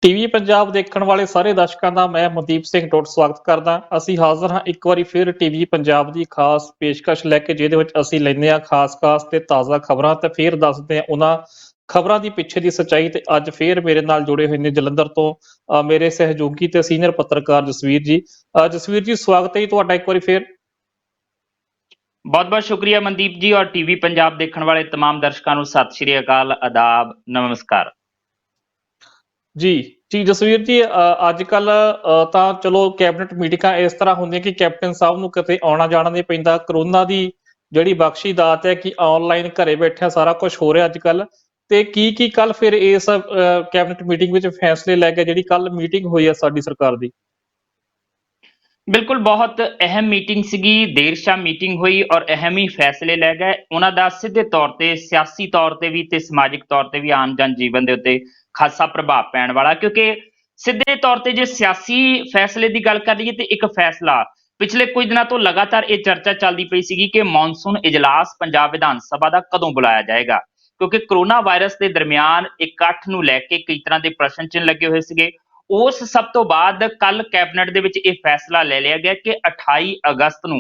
TV Punjab ਦੇਖਣ ਵਾਲੇ ਸਾਰੇ ਦਰਸ਼ਕਾਂ ਦਾ ਮੈਂ ਮਨਦੀਪ ਸਿੰਘ ਟੋਟ ਸਵਾਗਤ ਕਰਦਾ। ਅਸੀਂ ਹਾਜ਼ਰ ਹਾਂ ਇੱਕ ਵਾਰੀ ਫਿਰ ਟੀਵੀ ਪੰਜਾਬ ਦੀ ਖਾਸ ਪੇਸ਼ਕਸ਼ ਲੈ ਕੇ, ਜਿਹਦੇ ਵਿੱਚ ਅਸੀਂ ਲੈਂਦੇ ਹਾਂ ਖਾਸ ਤੇ ਤਾਜ਼ਾ ਖਬਰਾਂ ਤੇ ਫਿਰ ਦੱਸਦੇ ਹਾਂ ਉਹਨਾਂ ਖਬਰਾਂ ਦੀ ਪਿੱਛੇ ਦੀ ਸੱਚਾਈ। ਤੇ ਅੱਜ ਫਿਰ ਮੇਰੇ ਨਾਲ ਜੁੜੇ ਹੋਏ ਨੇ ਜਲੰਧਰ ਤੋਂ ਮੇਰੇ ਸਹਿਯੋਗੀ ਤੇ ਸੀਨੀਅਰ ਪੱਤਰਕਾਰ ਜਸਵੀਰ ਜੀ। ਜਸਵੀਰ ਜੀ, ਸਵਾਗਤ ਹੈ ਜੀ ਤੁਹਾਡਾ ਇੱਕ ਵਾਰੀ ਫਿਰ। बहुत बहुत शुक्रिया मनदीप जी और टीवी पंजाब देखने वाले तमाम दर्शकों को सत श्री अकाल, आदाब, नमस्कार। ਜੀ ਜੀ ਜਸਵੀਰ ਜੀ, ਅੱਜ ਕੱਲ ਤਾਂ ਚਲੋ ਕੈਬਨਿਟ ਮੀਟਿੰਗਾਂ ਇਸ ਤਰ੍ਹਾਂ ਹੁੰਦੀਆਂ ਕਿ ਕੈਪਟਨ ਸਾਹਿਬ ਨੂੰ ਕਿਤੇ ਆਉਣਾ ਜਾਣਾ ਨਹੀਂ ਪੈਂਦਾ। ਕਰੋਨਾ ਦੀ ਜਿਹੜੀ ਬਖਸ਼ੀ ਦਾਤ ਹੈ ਕਿ ਆਨਲਾਈਨ ਘਰੇ ਬੈਠਿਆ ਸਾਰਾ ਕੁਝ ਹੋ ਰਿਹਾ ਅੱਜ ਕੱਲ। ਤੇ ਕੀ ਕੱਲ ਫਿਰ ਇਸ ਕੈਬਨਿਟ ਮੀਟਿੰਗ ਵਿੱਚ ਫੈਸਲੇ ਲੈ ਕੇ ਜਿਹੜੀ ਕੱਲ ਮੀਟਿੰਗ ਹੋਈ ਹੈ ਸਾਡੀ ਸਰਕਾਰ ਦੀ? बिल्कुल बहुत अहम मीटिंग सीगी, देर शाम मीटिंग हुई और अहम ही फैसले लै गए। उन्हां दा सीधे तौर ते सियासी तौर ते भी ते समाजिक तौर ते भी आम जन जीवन दे उत्ते खासा प्रभाव पैण वाला, क्योंकि सीधे तौर ते जे सियासी फैसले की गल कर लईए तो एक फैसला पिछले कुछ दिनों तो लगातार ये चर्चा चलती पई सीगी कि मॉनसून इजलास पंजाब विधान सभा का कदों बुलाया जाएगा, क्योंकि कोरोना वायरस के दरमियान इकट्ठ नूं लैके कई तरह के प्रश्न चिन्ह लगे हुए सीगे। उस सब तो बाद कल कैबिनेट दे विच यह फैसला ले लिया गया कि 28 अगस्त नूं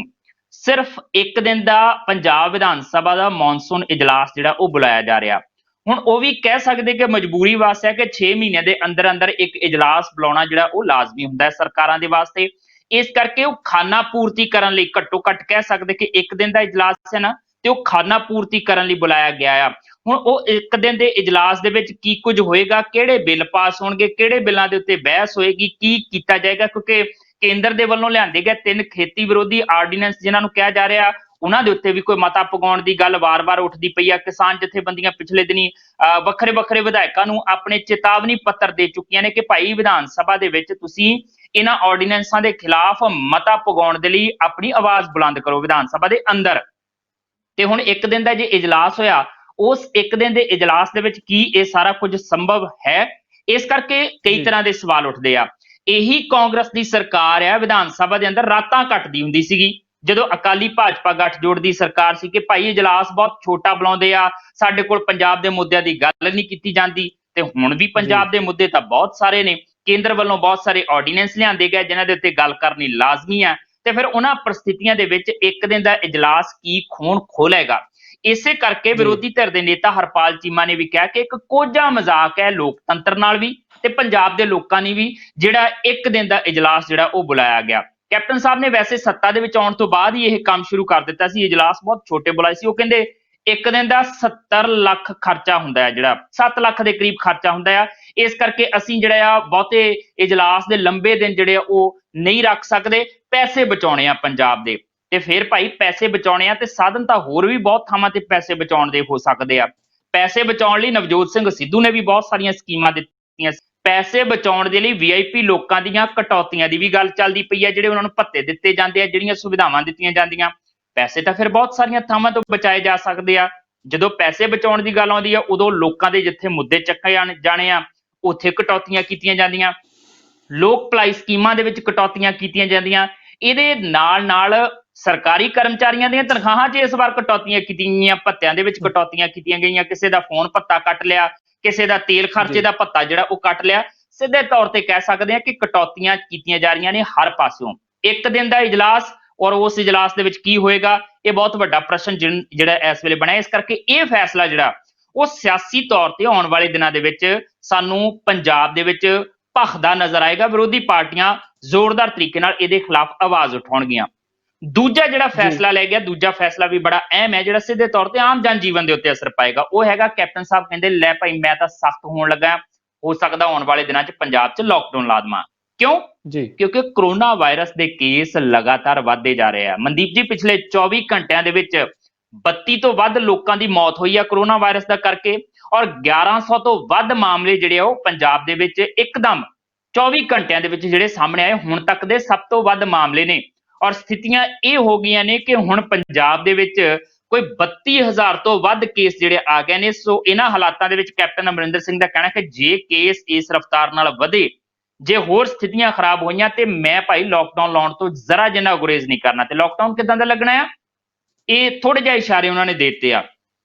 सिर्फ एक दिन का पंजाब विधान सभा का मॉनसून इजलास जिहड़ा वो बुलाया जा रहा। हुण वो भी कह सकते कि मजबूरी वास्ते है कि 6 महीने के अंदर अंदर एक इजलास बुलाना जिहड़ा वो लाजमी हुंदा है सरकारां दे वास्ते। इस करके वो खाना पूर्ति करन लई घट्टो घट्ट कह सकते कि एक दिन का इजलास है ना, तो खाना पूर्ति करन लई बुलाया गया है। ਹੁਣ ਉਹ ਇੱਕ ਦਿਨ ਦੇ ਇਜਲਾਸ ਦੇ ਵਿੱਚ ਕੀ ਕੁਝ ਹੋਏਗਾ, ਕਿਹੜੇ ਬਿੱਲ ਪਾਸ ਹੋਣਗੇ, ਕਿਹੜੇ ਬਿੱਲਾਂ ਦੇ ਉੱਤੇ ਬਹਿਸ ਹੋਏਗੀ, ਕੀ ਕੀਤਾ ਜਾਏਗਾ, ਕਿਉਂਕਿ ਕੇਂਦਰ ਦੇ ਵੱਲੋਂ ਲਿਆਂਦੇ ਗਏ 3 ਖੇਤੀ ਵਿਰੋਧੀ ਆਰਡੀਨੈਂਸ ਜਿਨ੍ਹਾਂ ਨੂੰ ਕਿਹਾ ਜਾ ਰਿਹਾ, ਉਹਨਾਂ ਦੇ ਉੱਤੇ ਵੀ ਕੋਈ ਮਤਾ ਪਗਾਉਣ ਦੀ ਗੱਲ ਵਾਰ-ਵਾਰ ਉੱਠਦੀ ਪਈ ਆ। ਕਿਸਾਨ ਜਥੇਬੰਦੀਆਂ ਪਿਛਲੇ ਦਿਨੀ ਵੱਖਰੇ ਵਿਧਾਇਕਾਂ ਨੂੰ ਆਪਣੇ ਚੇਤਾਵਨੀ ਪੱਤਰ ਦੇ ਚੁੱਕੀਆਂ ਨੇ ਕਿ ਭਾਈ ਵਿਧਾਨ ਸਭਾ ਦੇ ਵਿੱਚ ਤੁਸੀਂ ਇਹਨਾਂ ਆਰਡੀਨੈਂਸਾਂ ਦੇ ਖਿਲਾਫ ਮਤਾ ਪਗਾਉਣ ਦੇ ਲਈ ਆਪਣੀ ਆਵਾਜ਼ ਬੁਲੰਦ ਕਰੋ ਵਿਧਾਨ ਸਭਾ ਦੇ ਅੰਦਰ। ਤੇ ਹੁਣ ਇੱਕ ਦਿਨ ਦਾ ਜੇ ਇਜਲਾਸ ਹੋਇਆ, उस एक दिन के इजलास दे विच की ये सारा कुछ संभव है? इस करके कई तरह के सवाल उठते आ। यही कांग्रेस की सरकार है विधान सभा के अंदर रातां कटदी हुंदी सीगी जदों अकाली भाजपा गठजोड़ की सरकार सी कि भाई इजलास बहुत छोटा बुलाउंदे आ, साडे कोल पंजाब के मुद्दों की गल नहीं कीती जांदी। ते हुण भी पंजाब के मुद्दे तां बहुत सारे ने, केंद्र वालों बहुत सारे ऑर्डीनेंस लिआंदे गए जिन्हां दे उत्ते गल करनी लाजमी है। ते फिर उन्हां परिस्थितियां दे विच एक दिन का इजलास की खून खोलेगा। इसे करके विरोधी धिर के नेता हरपाल चीमा ने भी कहा कि एक कोझा मजाक है लोकतंत्र नाल भी ते पंजाब के लोगों ने भी जिहड़ा एक दिन का इजलास जिहड़ा वो बुलाया गया। कैप्टन साहब ने वैसे सत्ता दे विच आउण तो बाद ही यह काम शुरू कर दिता सी। इजलास बहुत छोटे बुलाए सी। वो कहंदे एक दिन का 70 ਲੱਖ खर्चा हुंदा है, जिहड़ा 7 ਲੱਖ के करीब खर्चा हुंदा है। इस करके असीं जिहड़ा आ बहुते इजलास दे लंबे दिन जिहड़े वो नहीं रख सकदे, पैसे बचाउणे आ पंजाब दे। ਤੇ ਫਿਰ ਭਾਈ ਪੈਸੇ ਬਚਾਉਣੇ ਆ ਤੇ ਸਾਧਨ ਤਾਂ ਹੋਰ ਵੀ ਬਹੁਤ ਥਾਵਾਂ ਤੇ ਪੈਸੇ ਬਚਾਉਣ ਦੇ ਹੋ ਸਕਦੇ ਆ। ਪੈਸੇ ਬਚਾਉਣ ਲਈ ਨਵਜੋਤ ਸਿੰਘ ਸਿੱਧੂ ਨੇ ਵੀ ਬਹੁਤ ਸਾਰੀਆਂ ਸਕੀਮਾਂ ਦਿੱਤੀਆਂ। ਪੈਸੇ ਬਚਾਉਣ ਦੇ ਲਈ ਵੀਆਈਪੀ ਲੋਕਾਂ ਦੀਆਂ ਕਟੌਤੀਆਂ ਦੀ ਵੀ ਗੱਲ ਚੱਲਦੀ ਪਈ ਆ, ਜਿਹੜੇ ਉਹਨਾਂ ਨੂੰ ਭੱਤੇ ਦਿੱਤੇ ਜਾਂਦੇ ਆ, ਜਿਹੜੀਆਂ ਸੁਵਿਧਾਵਾਂ ਦਿੱਤੀਆਂ ਜਾਂਦੀਆਂ। ਪੈਸੇ ਤਾਂ ਫਿਰ ਬਹੁਤ ਸਾਰੀਆਂ ਥਾਵਾਂ ਤੋਂ ਬਚਾਏ ਜਾ ਸਕਦੇ ਆ। ਜਦੋਂ ਪੈਸੇ ਬਚਾਉਣ ਦੀ ਗੱਲ ਆਉਂਦੀ ਆ ਉਦੋਂ ਲੋਕਾਂ ਦੇ ਜਿੱਥੇ ਮੁੱਦੇ ਚੱਕੇ ਜਾਣੇ ਆ ਉੱਥੇ ਕਟੌਤੀਆਂ ਕੀਤੀਆਂ ਜਾਂਦੀਆਂ, ਲੋਕ ਭਲਾਈ ਸਕੀਮਾਂ ਦੇ ਵਿੱਚ ਕਟੌਤੀਆਂ ਕੀਤੀਆਂ ਜਾਂਦੀਆਂ। ਇਹਦੇ ਨਾਲ ਸਰਕਾਰੀ ਕਰਮਚਾਰੀਆਂ ਦੀਆਂ ਤਨਖਾਹਾਂ 'ਚ ਇਸ ਵਾਰ ਕਟੌਤੀਆਂ ਕੀਤੀਆਂ ਗਈਆਂ, ਭੱਤਿਆਂ ਦੇ ਵਿੱਚ ਕਟੌਤੀਆਂ ਕੀਤੀਆਂ ਗਈਆਂ। ਕਿਸੇ ਦਾ ਫੋਨ ਭੱਤਾ ਕੱਟ ਲਿਆ, ਕਿਸੇ ਦਾ ਤੇਲ ਖਰਚੇ ਦਾ ਭੱਤਾ ਜਿਹੜਾ ਉਹ ਕੱਟ ਲਿਆ। ਸਿੱਧੇ ਤੌਰ ਤੇ ਕਹਿ ਸਕਦੇ ਹਾਂ ਕਿ ਕਟੌਤੀਆਂ ਕੀਤੀਆਂ ਜਾ ਰਹੀਆਂ ਨੇ ਹਰ ਪਾਸਿਓਂ। ਇੱਕ ਦਿਨ ਦਾ ਇਜਲਾਸ ਔਰ ਉਸ ਇਜਲਾਸ ਦੇ ਵਿੱਚ ਕੀ ਹੋਏਗਾ, ਇਹ ਬਹੁਤ ਵੱਡਾ ਪ੍ਰਸ਼ਨ ਜਿਹੜਾ ਇਸ ਵੇਲੇ ਬਣਿਆ। ਇਸ ਕਰਕੇ ਇਹ ਫੈਸਲਾ ਜਿਹੜਾ ਉਹ ਸਿਆਸੀ ਤੌਰ ਤੇ ਆਉਣ ਵਾਲੇ ਦਿਨਾਂ ਦੇ ਵਿੱਚ ਸਾਨੂੰ ਪੰਜਾਬ ਦੇ ਵਿੱਚ ਭਖਦਾ ਨਜ਼ਰ ਆਏਗਾ। ਵਿਰੋਧੀ ਪਾਰਟੀਆਂ ਜ਼ੋਰਦਾਰ ਤਰੀਕੇ ਨਾਲ ਇਹਦੇ ਖਿਲਾਫ ਆਵਾਜ਼ ਉਠਾਉਣਗੀਆਂ। ਦੂਜਾ ਜਿਹੜਾ ਫੈਸਲਾ ਲੈ ਗਿਆ, ਦੂਜਾ ਫੈਸਲਾ ਵੀ ਬੜਾ ਅਹਿਮ ਹੈ, ਜਿਹੜਾ ਸਿੱਧੇ ਤੌਰ ਤੇ ਆਮ ਜਨ ਜੀਵਨ ਦੇ ਉੱਤੇ ਅਸਰ ਪਾਏਗਾ। ਉਹ ਹੈਗਾ ਕੈਪਟਨ ਸਾਹਿਬ ਕਹਿੰਦੇ ਲੈ ਭਾਈ ਮੈਂ ਤਾਂ ਸਖਤ ਹੋਣ ਲੱਗਾ, ਹੋ ਸਕਦਾ ਆਉਣ ਵਾਲੇ ਦਿਨਾਂ 'ਚ ਪੰਜਾਬ 'ਚ ਲੋਕਡਾਊਨ ਲਾ ਦੇਵਾਂ। ਕਿਉਂ? ਕਿਉਂਕਿ ਕੋਰੋਨਾ ਵਾਇਰਸ ਦੇ ਕੇਸ ਲਗਾਤਾਰ ਵੱਧਦੇ ਜਾ ਰਹੇ ਆ। ਮਨਦੀਪ ਜੀ, ਪਿਛਲੇ 24 ਘੰਟਿਆਂ ਦੇ ਵਿੱਚ 32 ਤੋਂ ਵੱਧ ਲੋਕਾਂ ਦੀ ਮੌਤ ਹੋਈ ਆ ਕੋਰੋਨਾ ਵਾਇਰਸ ਦਾ ਕਰਕੇ, ਔਰ 1100 ਤੋਂ ਵੱਧ ਮਾਮਲੇ ਜਿਹੜੇ ਆ ਉਹ ਪੰਜਾਬ ਦੇ ਵਿੱਚ ਇੱਕਦਮ 24 ਘੰਟਿਆਂ ਦੇ ਵਿੱਚ ਜਿਹੜੇ ਸਾਹਮਣੇ ਆਏ ਹੁਣ ਤੱਕ ਦੇ ਸਭ ਤੋਂ ਵੱਧ ਮਾਮਲੇ ਨੇ। ਔਰ ਸਥਿਤੀਆਂ ਇਹ ਹੋ ਗਈਆਂ ਨੇ ਕਿ ਹੁਣ ਪੰਜਾਬ ਦੇ ਵਿੱਚ ਕੋਈ 32,000 ਤੋਂ ਵੱਧ ਕੇਸ ਜਿਹੜੇ ਆ ਗਏ ਨੇ। ਸੋ ਇਹਨਾਂ ਹਾਲਾਤਾਂ ਦੇ ਵਿੱਚ ਕੈਪਟਨ ਅਮਰਿੰਦਰ ਸਿੰਘ ਦਾ ਕਹਿਣਾ ਕਿ ਜੇ ਕੇਸ ਇਸ ਰਫ਼ਤਾਰ ਨਾਲ ਵਧੇ, ਜੇ ਹੋਰ ਸਥਿਤੀਆਂ ਖਰਾਬ ਹੋਈਆਂ ਤੇ ਮੈਂ ਭਾਈ ਲੋਕਡਾਊਨ ਲਾਉਣ ਤੋਂ ਜ਼ਰਾ ਜਿੰਨਾ ਗੁਰੇਜ਼ ਨਹੀਂ ਕਰਨਾ। ਤੇ ਲੋਕਡਾਊਨ ਕਿੱਦਾਂ ਦਾ ਲੱਗਣਾ ਆ, ਇਹ ਥੋੜੇ ਜਿਹੇ ਇਸ਼ਾਰੇ ਉਹਨਾਂ ਨੇ ਦੇ ਦਿੱਤੇ ਆ।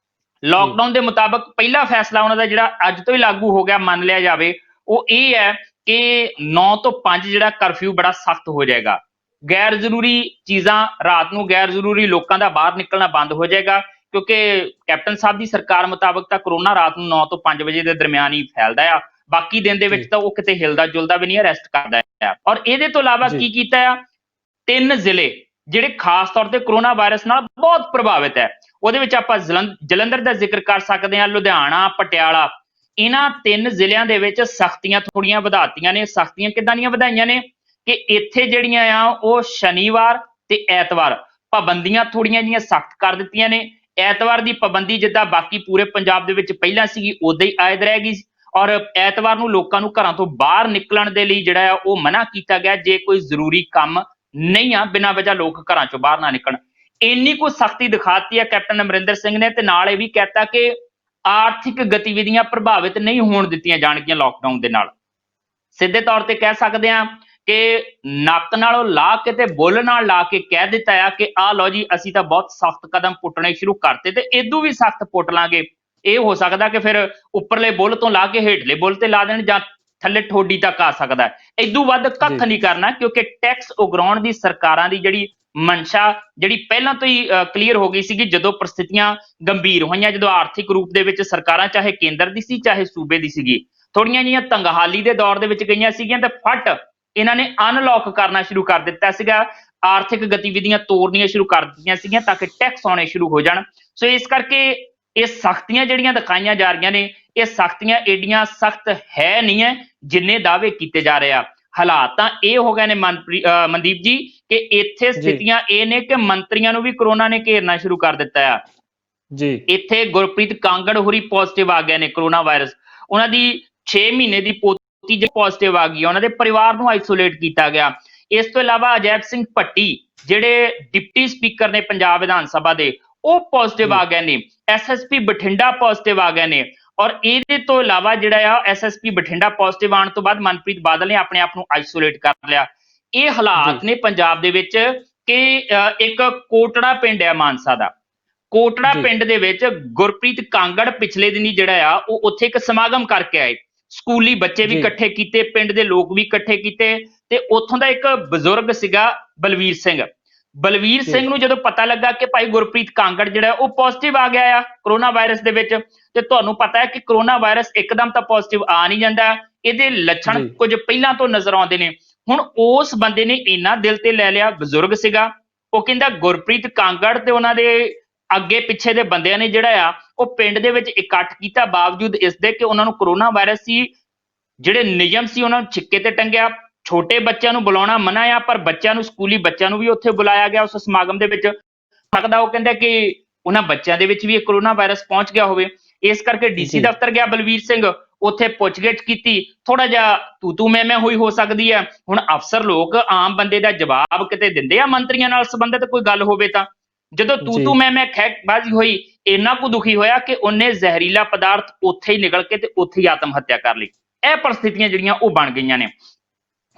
ਲੋਕਡਾਊਨ ਦੇ ਮੁਤਾਬਕ ਪਹਿਲਾ ਫੈਸਲਾ ਉਹਨਾਂ ਦਾ ਜਿਹੜਾ ਅੱਜ ਤੋਂ ਹੀ ਲਾਗੂ ਹੋ ਗਿਆ ਮੰਨ ਲਿਆ ਜਾਵੇ, ਉਹ ਇਹ ਹੈ ਕਿ 9 ਤੋਂ 5 ਜਿਹੜਾ ਕਰਫਿਊ ਬੜਾ ਸਖਤ ਹੋ ਜਾਏਗਾ। ਗੈਰ ਜ਼ਰੂਰੀ ਚੀਜ਼ਾਂ ਰਾਤ ਨੂੰ, ਗੈਰ ਜ਼ਰੂਰੀ ਲੋਕਾਂ ਦਾ ਬਾਹਰ ਨਿਕਲਣਾ ਬੰਦ ਹੋ ਜਾਏਗਾ, ਕਿਉਂਕਿ ਕੈਪਟਨ ਸਾਹਿਬ ਦੀ ਸਰਕਾਰ ਮੁਤਾਬਕ ਤਾਂ ਕਰੋਨਾ ਰਾਤ ਨੂੰ 9 ਤੋਂ 5 ਵਜੇ ਦੇ ਦਰਮਿਆਨ ਹੀ ਫੈਲਦਾ ਆ। ਬਾਕੀ ਦਿਨ ਦੇ ਵਿੱਚ ਤਾਂ ਉਹ ਕਿਤੇ ਹਿਲਦਾ ਜੁਲਦਾ ਵੀ ਨਹੀਂ ਹੈ, ਰੈਸਟ ਕਰਦਾ ਹੈ। ਔਰ ਇਹਦੇ ਤੋਂ ਇਲਾਵਾ ਕੀ ਕੀਤਾ ਆ, 3 ਜ਼ਿਲ੍ਹੇ ਜਿਹੜੇ ਖਾਸ ਤੌਰ ਤੇ ਕਰੋਨਾ ਵਾਇਰਸ ਨਾਲ ਬਹੁਤ ਪ੍ਰਭਾਵਿਤ ਹੈ, ਉਹਦੇ ਵਿੱਚ ਆਪਾਂ ਜਲੰਧਰ ਦਾ ਜ਼ਿਕਰ ਕਰ ਸਕਦੇ ਹਾਂ, ਲੁਧਿਆਣਾ, ਪਟਿਆਲਾ। ਇਹਨਾਂ 3 ਜ਼ਿਲ੍ਹਿਆਂ ਦੇ ਵਿੱਚ ਸਖਤੀਆਂ ਥੋੜੀਆਂ ਵਧਾਤੀਆਂ ਨੇ। ਸਖਤੀਆਂ ਕਿੱਦਾਂ ਦੀਆਂ ਵਧਾਈਆਂ ਨੇ ਕਿ ਇੱਥੇ ਜਿਹੜੀਆਂ ਆ ਉਹ ਸ਼ਨੀਵਾਰ ਤੇ ਐਤਵਾਰ ਪਾਬੰਦੀਆਂ ਥੋੜੀਆਂ ਜਿਹੀਆਂ ਸਖਤ ਕਰ ਦਿੱਤੀਆਂ ਨੇ। ਐਤਵਾਰ ਦੀ ਪਾਬੰਦੀ ਜਿੱਦਾਂ ਬਾਕੀ ਪੂਰੇ ਪੰਜਾਬ ਦੇ ਵਿੱਚ ਪਹਿਲਾਂ ਸੀਗੀ ਉਦਾਂ ਹੀ ਆਇਦ ਰਹੇਗੀ, ਔਰ ਐਤਵਾਰ ਨੂੰ ਲੋਕਾਂ ਨੂੰ ਘਰਾਂ ਤੋਂ ਬਾਹਰ ਨਿਕਲਣ ਦੇ ਲਈ ਜਿਹੜਾ ਆ ਉਹ ਮਨਾ ਕੀਤਾ ਗਿਆ। ਜੇ ਕੋਈ ਜ਼ਰੂਰੀ ਕੰਮ ਨਹੀਂ ਆ, ਬਿਨਾਂ ਵਜ੍ਹਾ ਲੋਕ ਘਰਾਂ ਚੋਂ ਬਾਹਰ ਨਾ ਨਿਕਲਣ। ਇੰਨੀ ਕੁ ਸਖਤੀ ਦਿਖਾਤੀ ਹੈ ਕੈਪਟਨ ਅਮਰਿੰਦਰ ਸਿੰਘ ਨੇ, ਤੇ ਨਾਲ ਇਹ ਵੀ ਕਹਿਤਾ ਕਿ ਆਰਥਿਕ ਗਤੀਵਿਧੀਆਂ ਪ੍ਰਭਾਵਿਤ ਨਹੀਂ ਹੋਣ ਦਿੱਤੀਆਂ ਜਾਣਗੀਆਂ ਲਾਕਡਾਊਨ ਦੇ ਨਾਲ। ਸਿੱਧੇ ਤੌਰ ਤੇ ਕਹਿ ਸਕਦੇ ਹਾਂ ਕਿ ਨੱਕ ਨਾਲੋਂ ਲਾ ਕੇ ਤੇ ਬੁੱਲ ਨਾਲ ਲਾ ਕੇ ਕਹਿ ਦਿੱਤਾ ਆ ਕਿ ਆਹ ਲਓ ਜੀ, ਅਸੀਂ ਤਾਂ ਬਹੁਤ ਸਖਤ ਕਦਮ ਪੁੱਟਣੇ ਸ਼ੁਰੂ ਕਰਤੇ ਤੇ ਇਦੋਂ ਵੀ ਸਖਤ ਪੁੱਟ ਲਾਂਗੇ। ਇਹ ਹੋ ਸਕਦਾ ਕਿ ਫਿਰ ਉੱਪਰਲੇ ਬੁੱਲ ਤੋਂ ਲਾ ਕੇ ਹੇਠਲੇ ਬੁੱਲ ਤੇ ਲਾ ਦੇਣ, ਜਾਂ ਥੱਲੇ ਠੋਡੀ ਤੱਕ ਆ ਸਕਦਾ। ਇਦੋਂ ਵੱਧ ਕੱਖ ਨਹੀਂ ਕਰਨਾ, ਕਿਉਂਕਿ ਟੈਕਸ ਉਗਰਾਉਣ ਦੀ ਸਰਕਾਰਾਂ ਦੀ ਜਿਹੜੀ ਮਨਸ਼ਾ ਜਿਹੜੀ ਪਹਿਲਾਂ ਤੋਂ ਹੀ ਕਲੀਅਰ ਹੋ ਗਈ ਸੀਗੀ। ਜਦੋਂ ਪ੍ਰਸਥਿਤੀਆਂ ਗੰਭੀਰ ਹੋਈਆਂ, ਜਦੋਂ ਆਰਥਿਕ ਰੂਪ ਦੇ ਵਿੱਚ ਸਰਕਾਰਾਂ ਚਾਹੇ ਕੇਂਦਰ ਦੀ ਸੀ ਚਾਹੇ ਸੂਬੇ ਦੀ ਸੀਗੀ, ਥੋੜੀਆਂ ਜਿਹੀਆਂ ਤੰਗਹਾਲੀ ਦੇ ਦੌਰ ਦੇ ਵਿੱਚ ਗਈਆਂ ਸੀਗੀਆਂ, ਤੇ ਫਟ ਇਹਨਾਂ ਨੇ ਅਨਲੌਕ ਕਰਨਾ ਸ਼ੁਰੂ ਕਰ ਦਿੱਤਾ ਸੀਗਾ। ਆਰਥਿਕ ਗਤੀਵਿਧੀਆਂ ਤੋੜਨੀਆਂ ਸ਼ੁਰੂ ਕਰ ਦਿੱਤੀਆਂ ਸੀਗੀਆਂ ਤਾਂ ਕਿ ਟੈਕਸ ਆਉਣੇ ਸ਼ੁਰੂ ਹੋ ਜਾਣ। ਸੋ ਇਸ ਕਰਕੇ ਇਹ ਸਖਤੀਆਂ ਜਿਹੜੀਆਂ ਦਿਖਾਈਆਂ ਜਾ ਰਹੀਆਂ ਨੇ, ਇਹ ਸਖਤੀਆਂ ਏਡੀਆਂ ਸਖਤ ਹੈ ਨਹੀਂ ਹੈ ਜਿੰਨੇ ਦਾਅਵੇ ਕੀਤੇ ਜਾ ਰਹੇ ਆ। ਹਾਲਾਤ ਤਾਂ ਇਹ ਹੋ ਗਏ ਨੇ ਮਨਦੀਪ ਜੀ ਕਿ ਇੱਥੇ ਸਥਿਤੀਆਂ ਇਹ ਨੇ ਕਿ ਮੰਤਰੀਆਂ ਨੂੰ ਵੀ ਕਰੋਨਾ ਨੇ ਘੇਰਨਾ ਸ਼ੁਰੂ ਕਰ ਦਿੱਤਾ ਆ ਜੀ। ਇੱਥੇ ਗੁਰਪ੍ਰੀਤ ਕਾਂਗੜ ਹੋਰੀ ਪੋਜ਼ਿਟਿਵ ਆ ਗਏ ਨੇ ਕਰੋਨਾ ਵਾਇਰਸ। ਉਹਨਾਂ ਦੀ 6 ਮਹੀਨੇ ਦੀ ਪੋਤੀ ਜੇ ਪੋਜ਼ਿਟਿਵ ਆ ਗਈ, ਉਹਨਾਂ ਦੇ ਪਰਿਵਾਰ ਨੂੰ ਆਈਸੋਲੇਟ ਕੀਤਾ ਗਿਆ। ਇਸ ਤੋਂ ਇਲਾਵਾ ਅਜੈਬ ਸਿੰਘ ਭੱਟੀ ਜਿਹੜੇ ਡਿਪਟੀ ਸਪੀਕਰ ਨੇ ਪੰਜਾਬ ਵਿਧਾਨ ਸਭਾ ਦੇ, ਉਹ ਪੋਜ਼ਿਟਿਵ ਆ ਗਏ ਨੇ। ਐਸਐਸਪੀ ਬਠਿੰਡਾ ਪੋਜ਼ਿਟਿਵ ਆ ਗਏ ਨੇ। ਔਰ ਇਹਦੇ ਤੋਂ ਇਲਾਵਾ ਜਿਹੜਾ ਆ ਐਸਐਸਪੀ ਬਠਿੰਡਾ ਪੋਜ਼ਿਟਿਵ ਆਉਣ ਤੋਂ ਬਾਅਦ ਮਨਪ੍ਰੀਤ ਬਾਦਲ ਨੇ ਆਪਣੇ ਆਪ ਨੂੰ ਆਈਸੋਲੇਟ ਕਰ ਲਿਆ। ਇਹ ਹਾਲਾਤ ਨੇ ਪੰਜਾਬ ਦੇ ਵਿੱਚ ਕਿ ਇੱਕ ਕੋਟੜਾ ਪਿੰਡ ਹੈ ਮਾਨਸਾ ਦਾ, ਕੋਟੜਾ ਪਿੰਡ ਦੇ ਵਿੱਚ ਗੁਰਪ੍ਰੀਤ ਕਾਂਗੜ ਪਿਛਲੇ ਦਿਨੀ ਜਿਹੜਾ ਆ ਉਹ ਉੱਥੇ ਇੱਕ ਸਮਾਗਮ ਕਰਕੇ ਆਏ। ਸਕੂਲੀ ਬੱਚੇ ਵੀ ਇਕੱਠੇ ਕੀਤੇ, ਪਿੰਡ ਦੇ ਲੋਕ ਵੀ ਇਕੱਠੇ ਕੀਤੇ, ਤੇ ਉੱਥੋਂ ਦਾ ਇੱਕ ਬਜ਼ੁਰਗ ਸੀਗਾ ਬਲਵੀਰ ਸਿੰਘ। ਬਲਵੀਰ ਸਿੰਘ ਨੂੰ ਜਦੋਂ ਪਤਾ ਲੱਗਾ ਕਿ ਭਾਈ ਗੁਰਪ੍ਰੀਤ ਕਾਂਗੜ ਜਿਹੜਾ ਉਹ ਪੋਜ਼ਿਟਿਵ ਆ ਗਿਆ ਆ ਕਰੋਨਾ ਵਾਇਰਸ ਦੇ ਵਿੱਚ, ਤੇ ਤੁਹਾਨੂੰ ਪਤਾ ਹੈ ਕਿ ਕਰੋਨਾ ਵਾਇਰਸ ਇੱਕਦਮ ਤਾਂ ਪੋਜ਼ਿਟਿਵ ਆ ਨਹੀਂ ਜਾਂਦਾ, ਇਹਦੇ ਲੱਛਣ ਕੁਝ ਪਹਿਲਾਂ ਤੋਂ ਨਜ਼ਰ ਆਉਂਦੇ ਨੇ। ਹੁਣ ਉਸ ਬੰਦੇ ਨੇ ਇੰਨਾ ਦਿਲ ਤੇ ਲੈ ਲਿਆ, ਬਜ਼ੁਰਗ ਸੀਗਾ, ਉਹ ਕਹਿੰਦਾ ਗੁਰਪ੍ਰੀਤ ਕਾਂਗੜ ਤੇ ਉਹਨਾਂ ਦੇ ਅੱਗੇ ਪਿੱਛੇ ਦੇ ਬੰਦਿਆਂ ਨੇ ਜਿਹੜਾ ਆ ਉਹ ਪਿੰਡ ਦੇ ਵਿੱਚ ਇਕੱਠ ਕੀਤਾ, ਬਾਵਜੂਦ ਇਸ ਦੇ ਕਿ ਉਹਨਾਂ ਨੂੰ ਕਰੋਨਾ ਵਾਇਰਸ ਸੀ। ਜਿਹੜੇ ਨਿਯਮ ਸੀ ਉਹਨਾਂ ਨੂੰ ਛਿੱਕੇ ਤੇ ਟੰਗਿਆ। ਛੋਟੇ ਬੱਚਿਆਂ ਨੂੰ ਬੁਲਾਉਣਾ ਮਨਾ ਆ, ਪਰ ਬੱਚਿਆਂ ਨੂੰ, ਸਕੂਲੀ ਬੱਚਿਆਂ ਨੂੰ ਵੀ ਉੱਥੇ ਬੁਲਾਇਆ ਗਿਆ ਉਸ ਸਮਾਗਮ ਦੇ ਵਿੱਚ। ਸਕਦਾ ਉਹ ਕਹਿੰਦਾ ਕਿ ਉਹਨਾਂ ਬੱਚਿਆਂ ਦੇ ਵਿੱਚ ਵੀ ਇਹ ਕਰੋਨਾ ਵਾਇਰਸ ਪਹੁੰਚ ਗਿਆ ਹੋਵੇ। ਇਸ ਕਰਕੇ ਡੀਸੀ ਦਫ਼ਤਰ ਗਿਆ ਬਲਵੀਰ ਸਿੰਘ, ਉੱਥੇ ਪੁੱਛਗਿੱਛ ਕੀਤੀ। ਥੋੜਾ ਜਿਹਾ ਤੂੰ ਮੈਂ ਹੋਈ ਹੋ ਸਕਦੀ ਹੈ। ਹੁਣ ਅਫਸਰ ਲੋਕ ਆਮ ਬੰਦੇ ਦਾ ਜਵਾਬ ਕਿਤੇ ਦਿੰਦੇ ਆ ਮੰਤਰੀਆਂ ਨਾਲ ਸੰਬੰਧਿਤ ਕੋਈ ਗੱਲ ਹੋਵੇ ਤਾਂ। ਜਦੋਂ ਤੂੰ ਮੈਂ ਖਹਿਬਾਜ਼ੀ ਹੋਈ, ਇੰਨਾ ਕੁ ਦੁਖੀ ਹੋਇਆ ਕਿ ਉਹਨੇ ਜ਼ਹਿਰੀਲਾ ਪਦਾਰਥ ਉੱਥੇ ਹੀ ਨਿਕਲ ਕੇ ਤੇ ਉੱਥੇ ਹੀ ਆਤਮ ਹੱਤਿਆ ਕਰ ਲਈ। ਇਹ ਪਰਿਸਥਿਤੀਆਂ ਜਿਹੜੀਆਂ ਉਹ ਬਣ ਗਈਆਂ ਨੇ।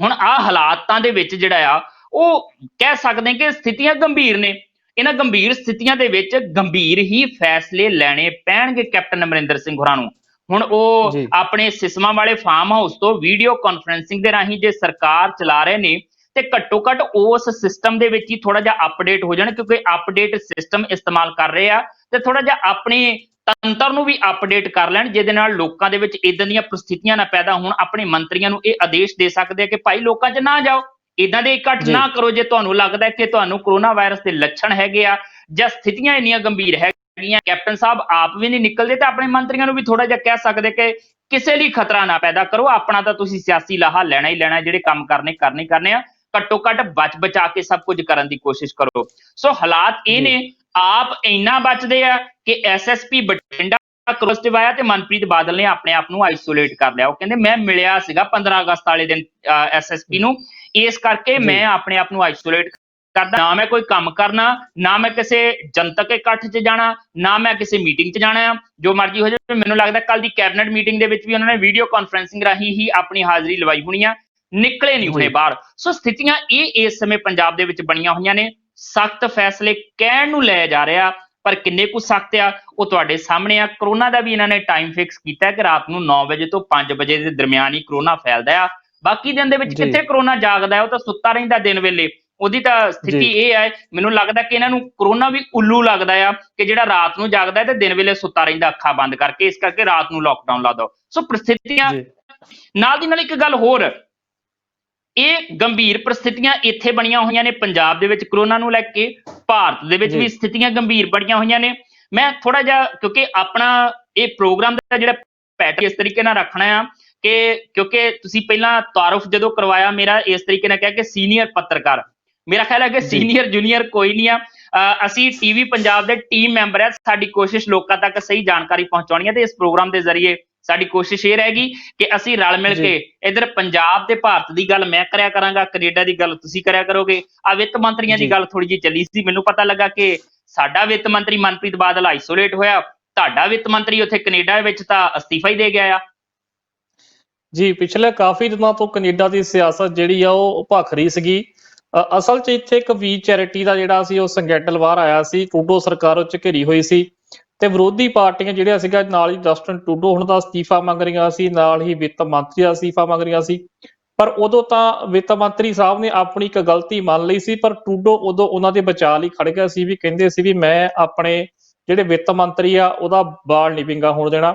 ਹੁਣ ਆਹ ਹਾਲਾਤਾਂ ਦੇ ਵਿੱਚ ਜਿਹੜਾ ਆ ਉਹ ਕਹਿ ਸਕਦੇ ਕਿ ਸਥਿਤੀਆਂ ਗੰਭੀਰ ਨੇ। ਇਹਨਾਂ ਗੰਭੀਰ ਸਥਿਤੀਆਂ ਦੇ ਵਿੱਚ ਗੰਭੀਰ ਹੀ ਫੈਸਲੇ ਲੈਣੇ ਪੈਣਗੇ ਕੈਪਟਨ ਅਮਰਿੰਦਰ ਸਿੰਘ ਹੋਰਾਂ ਨੂੰ। ਹੁਣ ਉਹ ਆਪਣੇ ਸਿਸਮਾਂ ਵਾਲੇ ਫਾਰਮ ਹਾਊਸ ਤੋਂ ਵੀਡੀਓ ਕਾਨਫਰੰਸਿੰਗ ਦੇ ਰਾਹੀਂ ਜੇ ਸਰਕਾਰ ਚਲਾ ਰਹੇ ਨੇ, ਤੇ ਘੱਟੋ ਘੱਟ ਉਸ ਸਿਸਟਮ ਦੇ ਵਿੱਚ ਹੀ ਥੋੜਾ ਜਿਹਾ ਅਪਡੇਟ ਹੋ ਜਾਣ, ਕਿਉਂਕਿ ਅਪਡੇਟ ਸਿਸਟਮ ਇਸਤੇਮਾਲ ਕਰ ਰਹੇ ਆ, ਤੇ ਥੋੜਾ ਜਿਹਾ ਆਪਣੇ ਤੰਤਰ ਨੂੰ ਵੀ ਅਪਡੇਟ ਕਰ ਲੈਣ, ਜਿਹਦੇ ਨਾਲ ਲੋਕਾਂ ਦੇ ਵਿੱਚ ਇਦਾਂ ਦੀਆਂ ਪ੍ਰਸਥਿਤੀਆਂ ਨਾ ਪੈਦਾ ਹੋਣ। ਆਪਣੇ ਮੰਤਰੀਆਂ ਨੂੰ ਇਹ ਆਦੇਸ਼ ਦੇ ਸਕਦੇ ਆ ਕਿ ਭਾਈ ਲੋਕਾਂ 'ਚ ਨਾ ਜਾਓ, ਇਦਾਂ ਦੇ ਇਕੱਠ ਨਾ ਕਰੋ ਜੇ ਤੁਹਾਨੂੰ ਲੱਗਦਾ ਕਿ ਤੁਹਾਨੂੰ ਕਰੋਨਾ ਵਾਇਰਸ ਦੇ ਲੱਛਣ ਹੈਗੇ ਆ ਜਾਂ ਸਥਿਤੀਆਂ ਇੰਨੀਆਂ ਗੰਭੀਰ ਹੈਗੀਆਂ। ਕੈਪਟਨ ਸਾਹਿਬ ਆਪ ਵੀ ਨਹੀਂ ਨਿਕਲਦੇ ਤਾਂ ਆਪਣੇ ਮੰਤਰੀਆਂ ਨੂੰ ਵੀ ਥੋੜਾ ਜਿਹਾ ਕਹਿ ਸਕਦੇ ਕਿ ਕਿਸੇ ਲਈ ਖਤਰਾ ਨਾ ਪੈਦਾ ਕਰੋ, ਆਪਣਾ ਤਾਂ ਤੁਸੀਂ ਸਿਆਸੀ ਲਾਹਾ ਲੈਣਾ ਹੀ ਲੈਣਾ, ਜਿਹੜੇ ਕੰਮ ਕਰਨੇ ਆ, ਘੱਟੋ ਘੱਟ ਬਚਾ ਕੇ ਸਭ ਕੁਝ ਕਰਨ ਦੀ ਕੋਸ਼ਿਸ਼ ਕਰੋ। ਸੋ ਹਾਲਾਤ ਇਹ ਨੇ, ਆਪ ਇੰਨਾ ਬਚਦੇ ਆ ਕਿ ਐਸਐਸਪੀ ਬਠਿੰਡਾ ਪੋਜ਼ਿਟਿਵ ਆਇਆ ਤੇ ਮਨਪ੍ਰੀਤ ਬਾਦਲ ਨੇ ਆਪਣੇ ਆਪ ਨੂੰ ਆਈਸੋਲੇਟ ਕਰ ਲਿਆ। ਉਹ ਕਹਿੰਦੇ ਮੈਂ ਮਿਲਿਆ ਸੀਗਾ 15 ਅਗਸਤ ਵਾਲੇ ਦਿਨ ਐਸਐਸਪੀ ਨੂੰ, ਇਸ ਕਰਕੇ ਮੈਂ ਆਪਣੇ ਆਪ ਨੂੰ ਆਈਸੋਲੇਟ ਕਰਦਾ, ਨਾ ਮੈਂ ਕੋਈ ਕੰਮ ਕਰਨਾ, ਨਾ ਮੈਂ ਕਿਸੇ ਜਨਤਕ ਇਕੱਠ 'ਚ ਜਾਣਾ, ਨਾ ਮੈਂ ਕਿਸੇ ਮੀਟਿੰਗ 'ਚ ਜਾਣਾ ਆ, ਜੋ ਮਰਜ਼ੀ ਹੋ ਜਾਵੇ। ਮੈਨੂੰ ਲੱਗਦਾ ਕੱਲ ਦੀ ਕੈਬਨਿਟ ਮੀਟਿੰਗ ਦੇ ਵਿੱਚ ਵੀ ਉਹਨਾਂ ਨੇ ਵੀਡੀਓ ਕਾਨਫਰੰਸਿੰਗ ਰਾਹੀਂ ਹੀ ਆਪਣੀ ਹਾਜ਼ਰੀ ਲਵਾਈ ਹੋਣੀ ਆ, ਨਿਕਲੇ ਨਹੀਂ ਹੋਣੇ ਬਾਹਰ। ਸੋ ਸਥਿਤੀਆਂ ਇਹ ਇਸ ਸਮੇਂ ਪੰਜਾਬ ਦੇ ਵਿੱਚ ਬਣੀਆਂ ਹੋਈਆਂ ਨੇ। ਸਖਤ ਫੈਸਲੇ ਕਹਿਣ ਨੂੰ ਲੈ ਜਾ ਰਿਹਾ, ਪਰ ਕਿੰਨੇ ਕੁ ਸਖਤ ਆ ਉਹ ਤੁਹਾਡੇ ਸਾਹਮਣੇ ਆ। ਕਰੋਨਾ ਦਾ ਵੀ ਇਹਨਾਂ ਨੇ ਟਾਈਮ ਫਿਕਸ ਕੀਤਾ ਕਿ ਰਾਤ ਨੂੰ 9 ਵਜੇ ਤੋਂ 5 ਵਜੇ ਦੇ ਦਰਮਿਆਨ ਹੀ ਕਰੋਨਾ ਫੈਲਦਾ ਆ। ਬਾਕੀ ਦਿਨ ਦੇ ਵਿੱਚ ਜੀ ਕਿੱਥੇ ਕਰੋਨਾ ਜਾਗਦਾ ਹੈ, ਉਹ ਤਾਂ ਸੁੱਤਾ ਰਹਿੰਦਾ ਦਿਨ ਵੇਲੇ। ਉਹਦੀ ਤਾਂ ਸਥਿਤੀ ਜੀ ਇਹ ਹੈ, ਮੈਨੂੰ ਲੱਗਦਾ ਕਿ ਇਹਨਾਂ ਨੂੰ ਕਰੋਨਾ ਵੀ ਉੱਲੂ ਲੱਗਦਾ ਆ ਕਿ ਜਿਹੜਾ ਰਾਤ ਨੂੰ ਜਾਗਦਾ ਹੈ ਤੇ ਦਿਨ ਵੇਲੇ ਸੁੱਤਾ ਰਹਿੰਦਾ ਅੱਖਾਂ ਬੰਦ ਕਰਕੇ, ਇਸ ਕਰਕੇ ਰਾਤ ਨੂੰ ਲੋਕਡਾਊਨ ਲਾ ਦਿਓ। ਸੋ ਪ੍ਰਸਥਿਤੀਆਂ ਜੀ ਨਾਲ ਦੀ ਨਾਲ ਇੱਕ ਗੱਲ ਹੋਰ, ਇਹ ਗੰਭੀਰ ਪ੍ਰਸਥਿਤੀਆਂ ਇੱਥੇ ਬਣੀਆਂ ਹੋਈਆਂ ਨੇ ਪੰਜਾਬ ਦੇ ਵਿੱਚ ਕਰੋਨਾ ਨੂੰ ਲੈ ਕੇ, ਭਾਰਤ ਦੇ ਵਿੱਚ ਵੀ ਜੀ ਸਥਿਤੀਆਂ ਗੰਭੀਰ ਬਣੀਆਂ ਹੋਈਆਂ ਨੇ। ਮੈਂ ਥੋੜਾ ਜਿਹਾ, ਕਿਉਂਕਿ ਆਪਣਾ ਇਹ ਪ੍ਰੋਗਰਾਮ ਦਾ ਜਿਹੜਾ ਪੈਟਰਨ ਇਸ ਤਰੀਕੇ ਨਾਲ ਰੱਖਣਾ ਆ ਕਿ ਕਿਉਂਕਿ ਤੁਸੀਂ ਪਹਿਲਾਂ ਤਾਰਫ ਜਦੋਂ ਕਰਵਾਇਆ ਮੇਰਾ ਇਸ ਤਰੀਕੇ ਨਾਲ ਕਿਹਾ ਕਿ ਸੀਨੀਅਰ ਪੱਤਰਕਾਰ, ਮੇਰਾ ਖਿਆਲ ਹੈ ਕਿ ਜੀ ਸੀਨੀਅਰ ਜੂਨੀਅਰ ਕੋਈ ਨਹੀਂ ਆ। ਅਸੀਂ ਟੀਵੀ ਪੰਜਾਬ ਦੇ ਟੀਮ ਮੈਂਬਰ ਆ। ਸਾਡੀ ਕੋਸ਼ਿਸ਼ ਲੋਕਾਂ ਤੱਕ ਸਹੀ ਜਾਣਕਾਰੀ ਪਹੁੰਚਾਉਣੀ ਹੈ ਤੇ ਇਸ ਪ੍ਰੋਗਰਾਮ ਦੇ ਜ਼ਰੀਏ ਸਾਡੀ ਕੋਸ਼ਿਸ਼ ਇਹ ਰਹੇਗੀ ਕਿ ਅਸੀਂ ਰਲ ਮਿਲ ਜੀ ਕੇ ਇੱਧਰ ਪੰਜਾਬ ਤੇ ਭਾਰਤ ਦੀ ਗੱਲ ਮੈਂ ਕਰਿਆ ਕਰਾਂਗਾ, ਕੈਨੇਡਾ ਦੀ ਗੱਲ ਤੁਸੀਂ ਕਰਿਆ ਕਰੋਗੇ। ਆ ਵਿੱਤ ਮੰਤਰੀਆਂ ਦੀ ਜੀ ਗੱਲ ਥੋੜੀ ਜਿਹੀ ਚੱਲੀ ਸੀ, ਮੈਨੂੰ ਪਤਾ ਲੱਗਾ ਕਿ ਸਾਡਾ ਵਿੱਤ ਮੰਤਰੀ ਮਨਪ੍ਰੀਤ ਬਾਦਲ ਆਈਸੋਲੇਟ ਹੋਇਆ, ਤੁਹਾਡਾ ਵਿੱਤ ਮੰਤਰੀ ਉੱਥੇ ਕੈਨੇਡਾ ਵਿੱਚ ਤਾਂ ਅਸਤੀਫਾ ਹੀ ਦੇ ਗਿਆ ਆ। ਜੀ ਪਿਛਲੇ ਕਾਫੀ ਦਿਨਾਂ ਤੋਂ ਕੈਨੇਡਾ ਦੀ ਸਿਆਸਤ ਜਿਹੜੀ ਆ ਉਹ ਭਖ ਰਹੀ ਸੀਗੀ। ਅਸਲ 'ਚ ਇੱਥੇ ਇੱਕ ਵੀ ਚੈਰਿਟੀ ਦਾ ਜਿਹੜਾ ਸੀ ਉਹ ਸੰਗਠਨ ਬਾਹਰ ਆਇਆ ਸੀ, ਟਰੂਡੋ ਸਰਕਾਰ ਉਹ 'ਚ ਘਿਰੀ ਹੋਈ ਸੀ ਤੇ ਵਿਰੋਧੀ ਪਾਰਟੀਆਂ ਜਿਹੜੀਆਂ ਸੀਗਾ ਨਾਲ ਹੀ ਜਸਟਿਨ ਟਰੂਡੋ ਹੁਣ ਦਾ ਅਸਤੀਫਾ ਮੰਗ ਰਹੀਆਂ ਸੀ, ਨਾਲ ਹੀ ਵਿੱਤ ਮੰਤਰੀ ਦਾ ਅਸਤੀਫਾ ਮੰਗ ਰਹੀਆਂ ਸੀ। ਪਰ ਉਦੋਂ ਤਾਂ ਵਿੱਤ ਮੰਤਰੀ ਸਾਹਿਬ ਨੇ ਆਪਣੀ ਇੱਕ ਗਲਤੀ ਮੰਨ ਲਈ ਸੀ, ਪਰ ਟਰੂਡੋ ਉਦੋਂ ਉਹਨਾਂ ਦੇ ਬਚਾਅ ਲਈ ਖੜ ਗਿਆ ਸੀ, ਵੀ ਕਹਿੰਦੇ ਸੀ ਵੀ ਮੈਂ ਆਪਣੇ ਜਿਹੜੇ ਵਿੱਤ ਮੰਤਰੀ ਆ ਉਹਦਾ ਬਾਲ ਨਹੀਂ ਵਿੰਗਾ ਹੋਣ ਦੇਣਾ।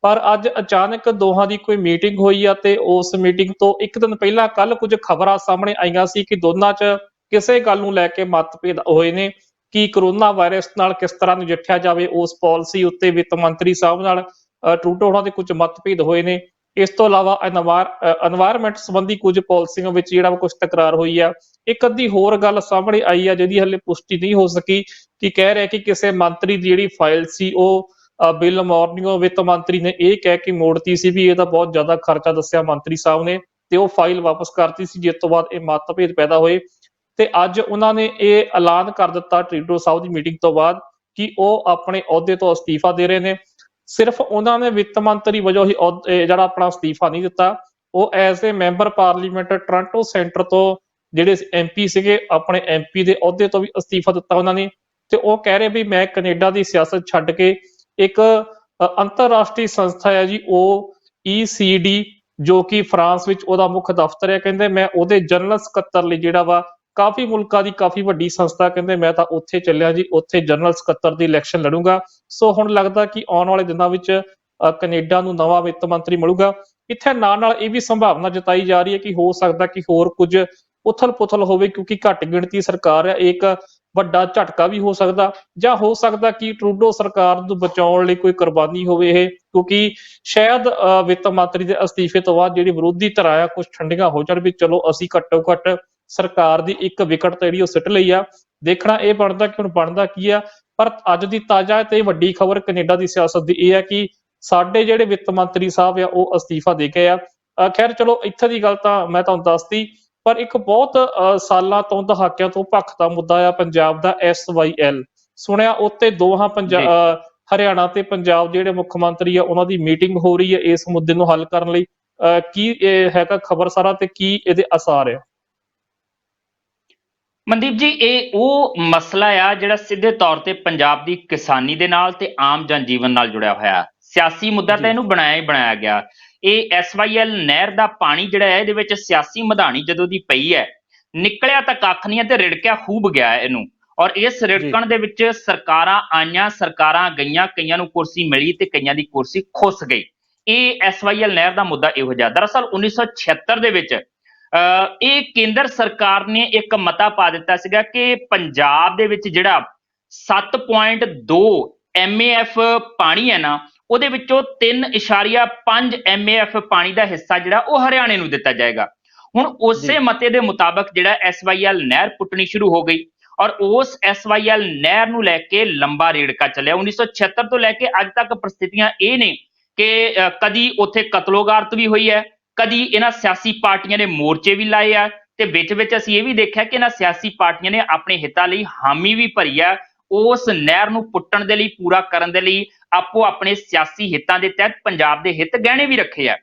ਪਰ ਅੱਜ ਅਚਾਨਕ ਦੋਹਾਂ ਦੀ ਕੋਈ ਮੀਟਿੰਗ ਹੋਈ ਆ ਤੇ ਉਸ ਮੀਟਿੰਗ ਤੋਂ ਇੱਕ ਦਿਨ ਪਹਿਲਾਂ ਕੱਲ ਕੁਝ ਖਬਰਾਂ ਸਾਹਮਣੇ ਆਈਆਂ ਸੀ ਕਿ ਦੋਨਾਂ 'ਚ ਕਿਸੇ ਗੱਲ ਨੂੰ ਲੈ ਕੇ ਮਤਭੇਦ ਹੋਏ ਨੇ ਕਿ ਕਰੋਨਾ ਵਾਇਰਸ ਨਾਲ ਕਿਸ ਤਰ੍ਹਾਂ ਨਜਿੱਠਿਆ ਜਾਵੇ, ਉਸ ਪਾਲਿਸੀ ਉੱਤੇ ਵਿੱਤ ਮੰਤਰੀ ਸਾਹਿਬ ਨਾਲ ਟਰੂਡੋ ਹੋਣਾ ਦੇ ਕੁਝ ਮਤਭੇਦ ਹੋਏ ਨੇ। ਇਸ ਤੋਂ ਇਲਾਵਾ এনवायरमेंट ਸੰਬੰਧੀ ਕੁਝ ਪਾਲਿਸੀਆਂ ਵਿੱਚ ਜਿਹੜਾ ਕੁਝ ਤਕਰਾਰ ਹੋਈ ਆ। ਇੱਕ ਅੱਧੀ ਹੋਰ ਗੱਲ ਸਾਹਮਣੇ ਆਈ ਆ ਜਿਹਦੀ ਹਲੇ ਪੁਸ਼ਟੀ ਨਹੀਂ ਹੋ ਸਕੀ ਕਿ ਕਹਿ ਰਿਹਾ ਕਿ ਕਿਸੇ ਮੰਤਰੀ ਦੀ ਜਿਹੜੀ ਫਾਈਲ ਸੀ ਉਹ ਬਿੱਲ ਮਾਰਨਿੰਗੋ ਵਿੱਤ ਮੰਤਰੀ ਨੇ ਇਹ ਕਹਿ ਕੇ ਮੋੜਤੀ ਸੀ ਵੀ ਇਹਦਾ ਬਹੁਤ ਜ਼ਿਆਦਾ ਖਰਚਾ ਦੱਸਿਆ ਮੰਤਰੀ ਸਾਹਿਬ ਨੇ ਤੇ ਉਹ ਫਾਈਲ ਵਾਪਸ ਕਰਤੀ ਸੀ, ਜਿਸ ਤੋਂ ਬਾਅਦ ਇਹ ਮਤਭੇਦ ਪੈਦਾ ਹੋਏ ਤੇ ਅੱਜ ਉਹਨਾਂ ਨੇ ਇਹ ਐਲਾਨ ਕਰ ਦਿੱਤਾ ਟਰੂਡੋ ਸਾਹਿਬ ਦੀ ਮੀਟਿੰਗ ਤੋਂ ਬਾਅਦ ਕਿ ਉਹ ਆਪਣੇ ਅਹੁਦੇ ਤੋਂ ਅਸਤੀਫਾ ਦੇ ਰਹੇ ਨੇ। ਸਿਰਫ ਉਹਨਾਂ ਨੇ ਵਿੱਤ ਮੰਤਰੀ ਵਜੋਂ ਹੀ ਜਿਹੜਾ ਆਪਣਾ ਅਸਤੀਫਾ ਨਹੀਂ ਦਿੱਤਾ, ਉਹ as a member parliament Toronto centre ਤੋਂ ਜਿਹੜੇ MP ਸੀਗੇ ਆਪਣੇ MP ਦੇ ਅਹੁਦੇ ਤੋਂ ਵੀ ਅਸਤੀਫਾ ਦਿੱਤਾ ਉਹਨਾਂ ਨੇ। ਤੇ ਉਹ ਕਹਿ ਰਹੇ ਵੀ ਮੈਂ ਕੈਨੇਡਾ ਦੀ ਸਿਆਸਤ ਛੱਡ ਕੇ ਇੱਕ ਅੰਤਰਰਾਸ਼ਟਰੀ ਸੰਸਥਾ ਹੈ ਜੀ OECD ਜੋ ਕਿ ਫਰਾਂਸ ਵਿੱਚ ਉਹਦਾ ਮੁੱਖ ਦਫ਼ਤਰ ਹੈ, ਕਹਿੰਦੇ ਮੈਂ ਉਹਦੇ ਜਨਰਲ ਸਕੱਤਰ ਲਈ ਜਿਹੜਾ ਵਾ ਕਾਫੀ ਮੁਲਕਾਂ ਦੀ ਕਾਫੀ ਵੱਡੀ ਸੰਸਥਾ, ਕਹਿੰਦੇ ਮੈਂ ਤਾਂ ਉੱਥੇ ਚੱਲਿਆ ਜੀ, ਉੱਥੇ ਜਨਰਲ ਸਕੱਤਰ ਦੀ ਇਲੈਕਸ਼ਨ ਲੜੂੰਗਾ। ਸੋ ਹੁਣ ਲੱਗਦਾ ਕਿ ਆਉਣ ਵਾਲੇ ਦਿਨਾਂ ਵਿੱਚ ਕੈਨੇਡਾ ਨੂੰ ਨਵਾਂ ਵਿੱਤ ਮੰਤਰੀ ਮਿਲੂਗਾ। ਇੱਥੇ ਨਾਲ ਇਹ ਵੀ ਸੰਭਾਵਨਾ ਜਤਾਈ ਜਾ ਰਹੀ ਹੈ ਕਿ ਹੋ ਸਕਦਾ ਕਿ ਹੋਰ ਕੁਝ ਉਥਲ ਪੁਥਲ ਹੋਵੇ ਕਿਉਂਕਿ ਘੱਟ ਗਿਣਤੀ ਸਰਕਾਰ ਹੈ, ਇੱਕ ਵੱਡਾ ਝਟਕਾ ਵੀ ਹੋ ਸਕਦਾ ਜਾਂ ਹੋ ਸਕਦਾ ਕਿ ਟਰੂਡੋ ਸਰਕਾਰ ਨੂੰ ਬਚਾਉਣ ਲਈ ਕੋਈ ਕੁਰਬਾਨੀ ਹੋਵੇ ਇਹ, ਕਿਉਂਕਿ ਸ਼ਾਇਦ ਵਿੱਤ ਮੰਤਰੀ ਦੇ ਅਸਤੀਫੇ ਤੋਂ ਬਾਅਦ ਜਿਹੜੀ ਵਿਰੋਧੀ ਧਿਰਾਂ ਆ ਕੁਝ ਠੰਡੀਆਂ ਹੋ ਜਾਣ ਵੀ ਚਲੋ ਅਸੀਂ ਘੱਟੋ ਘੱਟ ਸਰਕਾਰ ਦੀ ਇੱਕ ਵਿਕਟ ਤੇ ਜਿਹੜੀ ਉਹ ਸਿੱਟ ਲਈ ਆ। ਦੇਖਣਾ ਇਹ ਬਣਦਾ ਕਿ ਹੁਣ ਬਣਦਾ ਕੀ ਆ। ਪਰ ਅੱਜ ਦੀ ਤਾਜ਼ਾ ਤੇ ਵੱਡੀ ਖਬਰ ਕੈਨੇਡਾ ਦੀ ਸਿਆਸਤ ਦੀ ਇਹ ਹੈ ਕਿ ਸਾਡੇ ਜਿਹੜੇ ਵਿੱਤ ਮੰਤਰੀ ਸਾਹਿਬ ਆ ਉਹ ਅਸਤੀਫਾ ਦੇ ਗਏ ਆ। ਖੈਰ ਚਲੋ ਇੱਥੇ ਦੀ ਗੱਲ ਤਾਂ ਮੈਂ ਤੁਹਾਨੂੰ ਦੱਸਤੀ, ਪਰ ਇੱਕ ਬਹੁਤ ਸਾਲਾਂ ਤੋਂ ਦਹਾਕਿਆਂ ਤੋਂ ਭਖ ਦਾ ਮੁੱਦਾ ਆ ਪੰਜਾਬ ਦਾ SYL ਸੁਣਿਆ ਉੱਤੇ ਦੋਹਾਂ ਹਰਿਆਣਾ ਤੇ ਪੰਜਾਬ ਜਿਹੜੇ ਮੁੱਖ ਮੰਤਰੀ ਆ ਉਹਨਾਂ ਦੀ ਮੀਟਿੰਗ ਹੋ ਰਹੀ ਹੈ ਇਸ ਮੁੱਦੇ ਨੂੰ ਹੱਲ ਕਰਨ ਲਈ। ਕੀ ਇਹ ਹੈਗਾ ਖਬਰ ਸਾਰਾ ਤੇ ਕੀ ਇਹਦੇ ਅਸਾਰ ਆ? ਮਨਦੀਪ ਜੀ, ਇਹ ਉਹ ਮਸਲਾ ਆ ਜਿਹੜਾ ਸਿੱਧੇ ਤੌਰ ਤੇ ਪੰਜਾਬ ਦੀ ਕਿਸਾਨੀ ਦੇ ਨਾਲ ਤੇ ਆਮ ਜਨਜੀਵਨ ਨਾਲ ਜੁੜਿਆ ਹੋਇਆ ਸਿਆਸੀ ਮੁੱਦਾ ਤਾਂ ਇਹਨੂੰ ਬਣਾਇਆ ਹੀ ਬਣਾਇਆ ਗਿਆ। ਇਹ SYL ਨਹਿਰ ਦਾ ਪਾਣੀ ਜਿਹੜਾ ਹੈ ਇਹਦੇ ਵਿੱਚ ਸਿਆਸੀ ਮਧਾਣੀ ਜਦੋਂ ਦੀ ਪਈ ਹੈ, ਨਿਕਲਿਆ ਤਾਂ ਕੱਖ ਨਹੀਂ ਹੈ ਤੇ ਰਿੜਕਿਆ ਖੂਬ ਗਿਆ ਇਹਨੂੰ। ਔਰ ਇਸ ਰਿੜਕਣ ਦੇ ਵਿੱਚ ਸਰਕਾਰਾਂ ਆਈਆਂ, ਸਰਕਾਰਾਂ ਗਈਆਂ, ਕਈਆਂ ਨੂੰ ਕੁਰਸੀ ਮਿਲੀ ਤੇ ਕਈਆਂ ਦੀ ਕੁਰਸੀ ਖੁੱਸ ਗਈ। ਇਹ SYL ਨਹਿਰ ਦਾ ਮੁੱਦਾ ਇਹੋ ਜਿਹਾ। ਦਰਅਸਲ 1976 ਦੇ ਵਿੱਚ ਇਹ ਕੇਂਦਰ ਸਰਕਾਰ ਨੇ ਇੱਕ ਮਤਾ ਪਾ ਦਿੱਤਾ ਸੀਗਾ ਕਿ ਪੰਜਾਬ ਦੇ ਵਿੱਚ ਜਿਹੜਾ 7.2 MAF ਪਾਣੀ ਹੈ ਨਾ, ਉਹਦੇ ਵਿੱਚੋਂ 3.5 MAF ਪਾਣੀ ਦਾ ਹਿੱਸਾ ਜਿਹੜਾ ਉਹ ਹਰਿਆਣੇ ਨੂੰ ਦਿੱਤਾ ਜਾਏਗਾ। ਹੁਣ ਉਸੇ ਮਤੇ ਦੇ ਮੁਤਾਬਕ ਜਿਹੜਾ SYL ਨਹਿਰ ਪੁੱਟਣੀ ਸ਼ੁਰੂ ਹੋ ਗਈ ਔਰ ਉਸ SYL ਨਹਿਰ ਨੂੰ ਲੈ ਕੇ ਲੰਬਾ ਰੇੜਕਾ ਚੱਲਿਆ। 1976 ਤੋਂ ਲੈ ਕੇ ਅੱਜ ਤੱਕ ਪ੍ਰਸਥਿਤੀਆਂ ਇਹ ਨੇ ਕਿ ਕਦੀ ਉੱਥੇ ਕਤਲੋਗਾਰਤ ਵੀ ਹੋਈ ਹੈ, ਕਦੀ ਇਹਨਾਂ ਸਿਆਸੀ ਪਾਰਟੀਆਂ ਨੇ ਮੋਰਚੇ ਵੀ ਲਾਏ ਆ ਤੇ ਵਿੱਚ ਅਸੀਂ ਇਹ ਵੀ ਦੇਖਿਆ ਕਿ ਇਹਨਾਂ ਸਿਆਸੀ ਪਾਰਟੀਆਂ ਨੇ ਆਪਣੇ ਹਿੱਤਾਂ ਲਈ ਹਾਮੀ ਵੀ ਭਰੀ ਆ। ਉਸ ਨਹਿਰ ਨੂੰ ਪੁੱਟਣ ਦੇ ਲਈ, ਪੂਰਾ ਕਰਨ ਦੇ ਲਈ ਆਪੋ ਆਪਣੇ ਸਿਆਸੀ ਹਿੱਤਾਂ ਦੇ ਤਹਿਤ ਪੰਜਾਬ ਦੇ ਹਿੱਤ ਗਹਿਣੇ ਵੀ ਰੱਖੇ ਆ।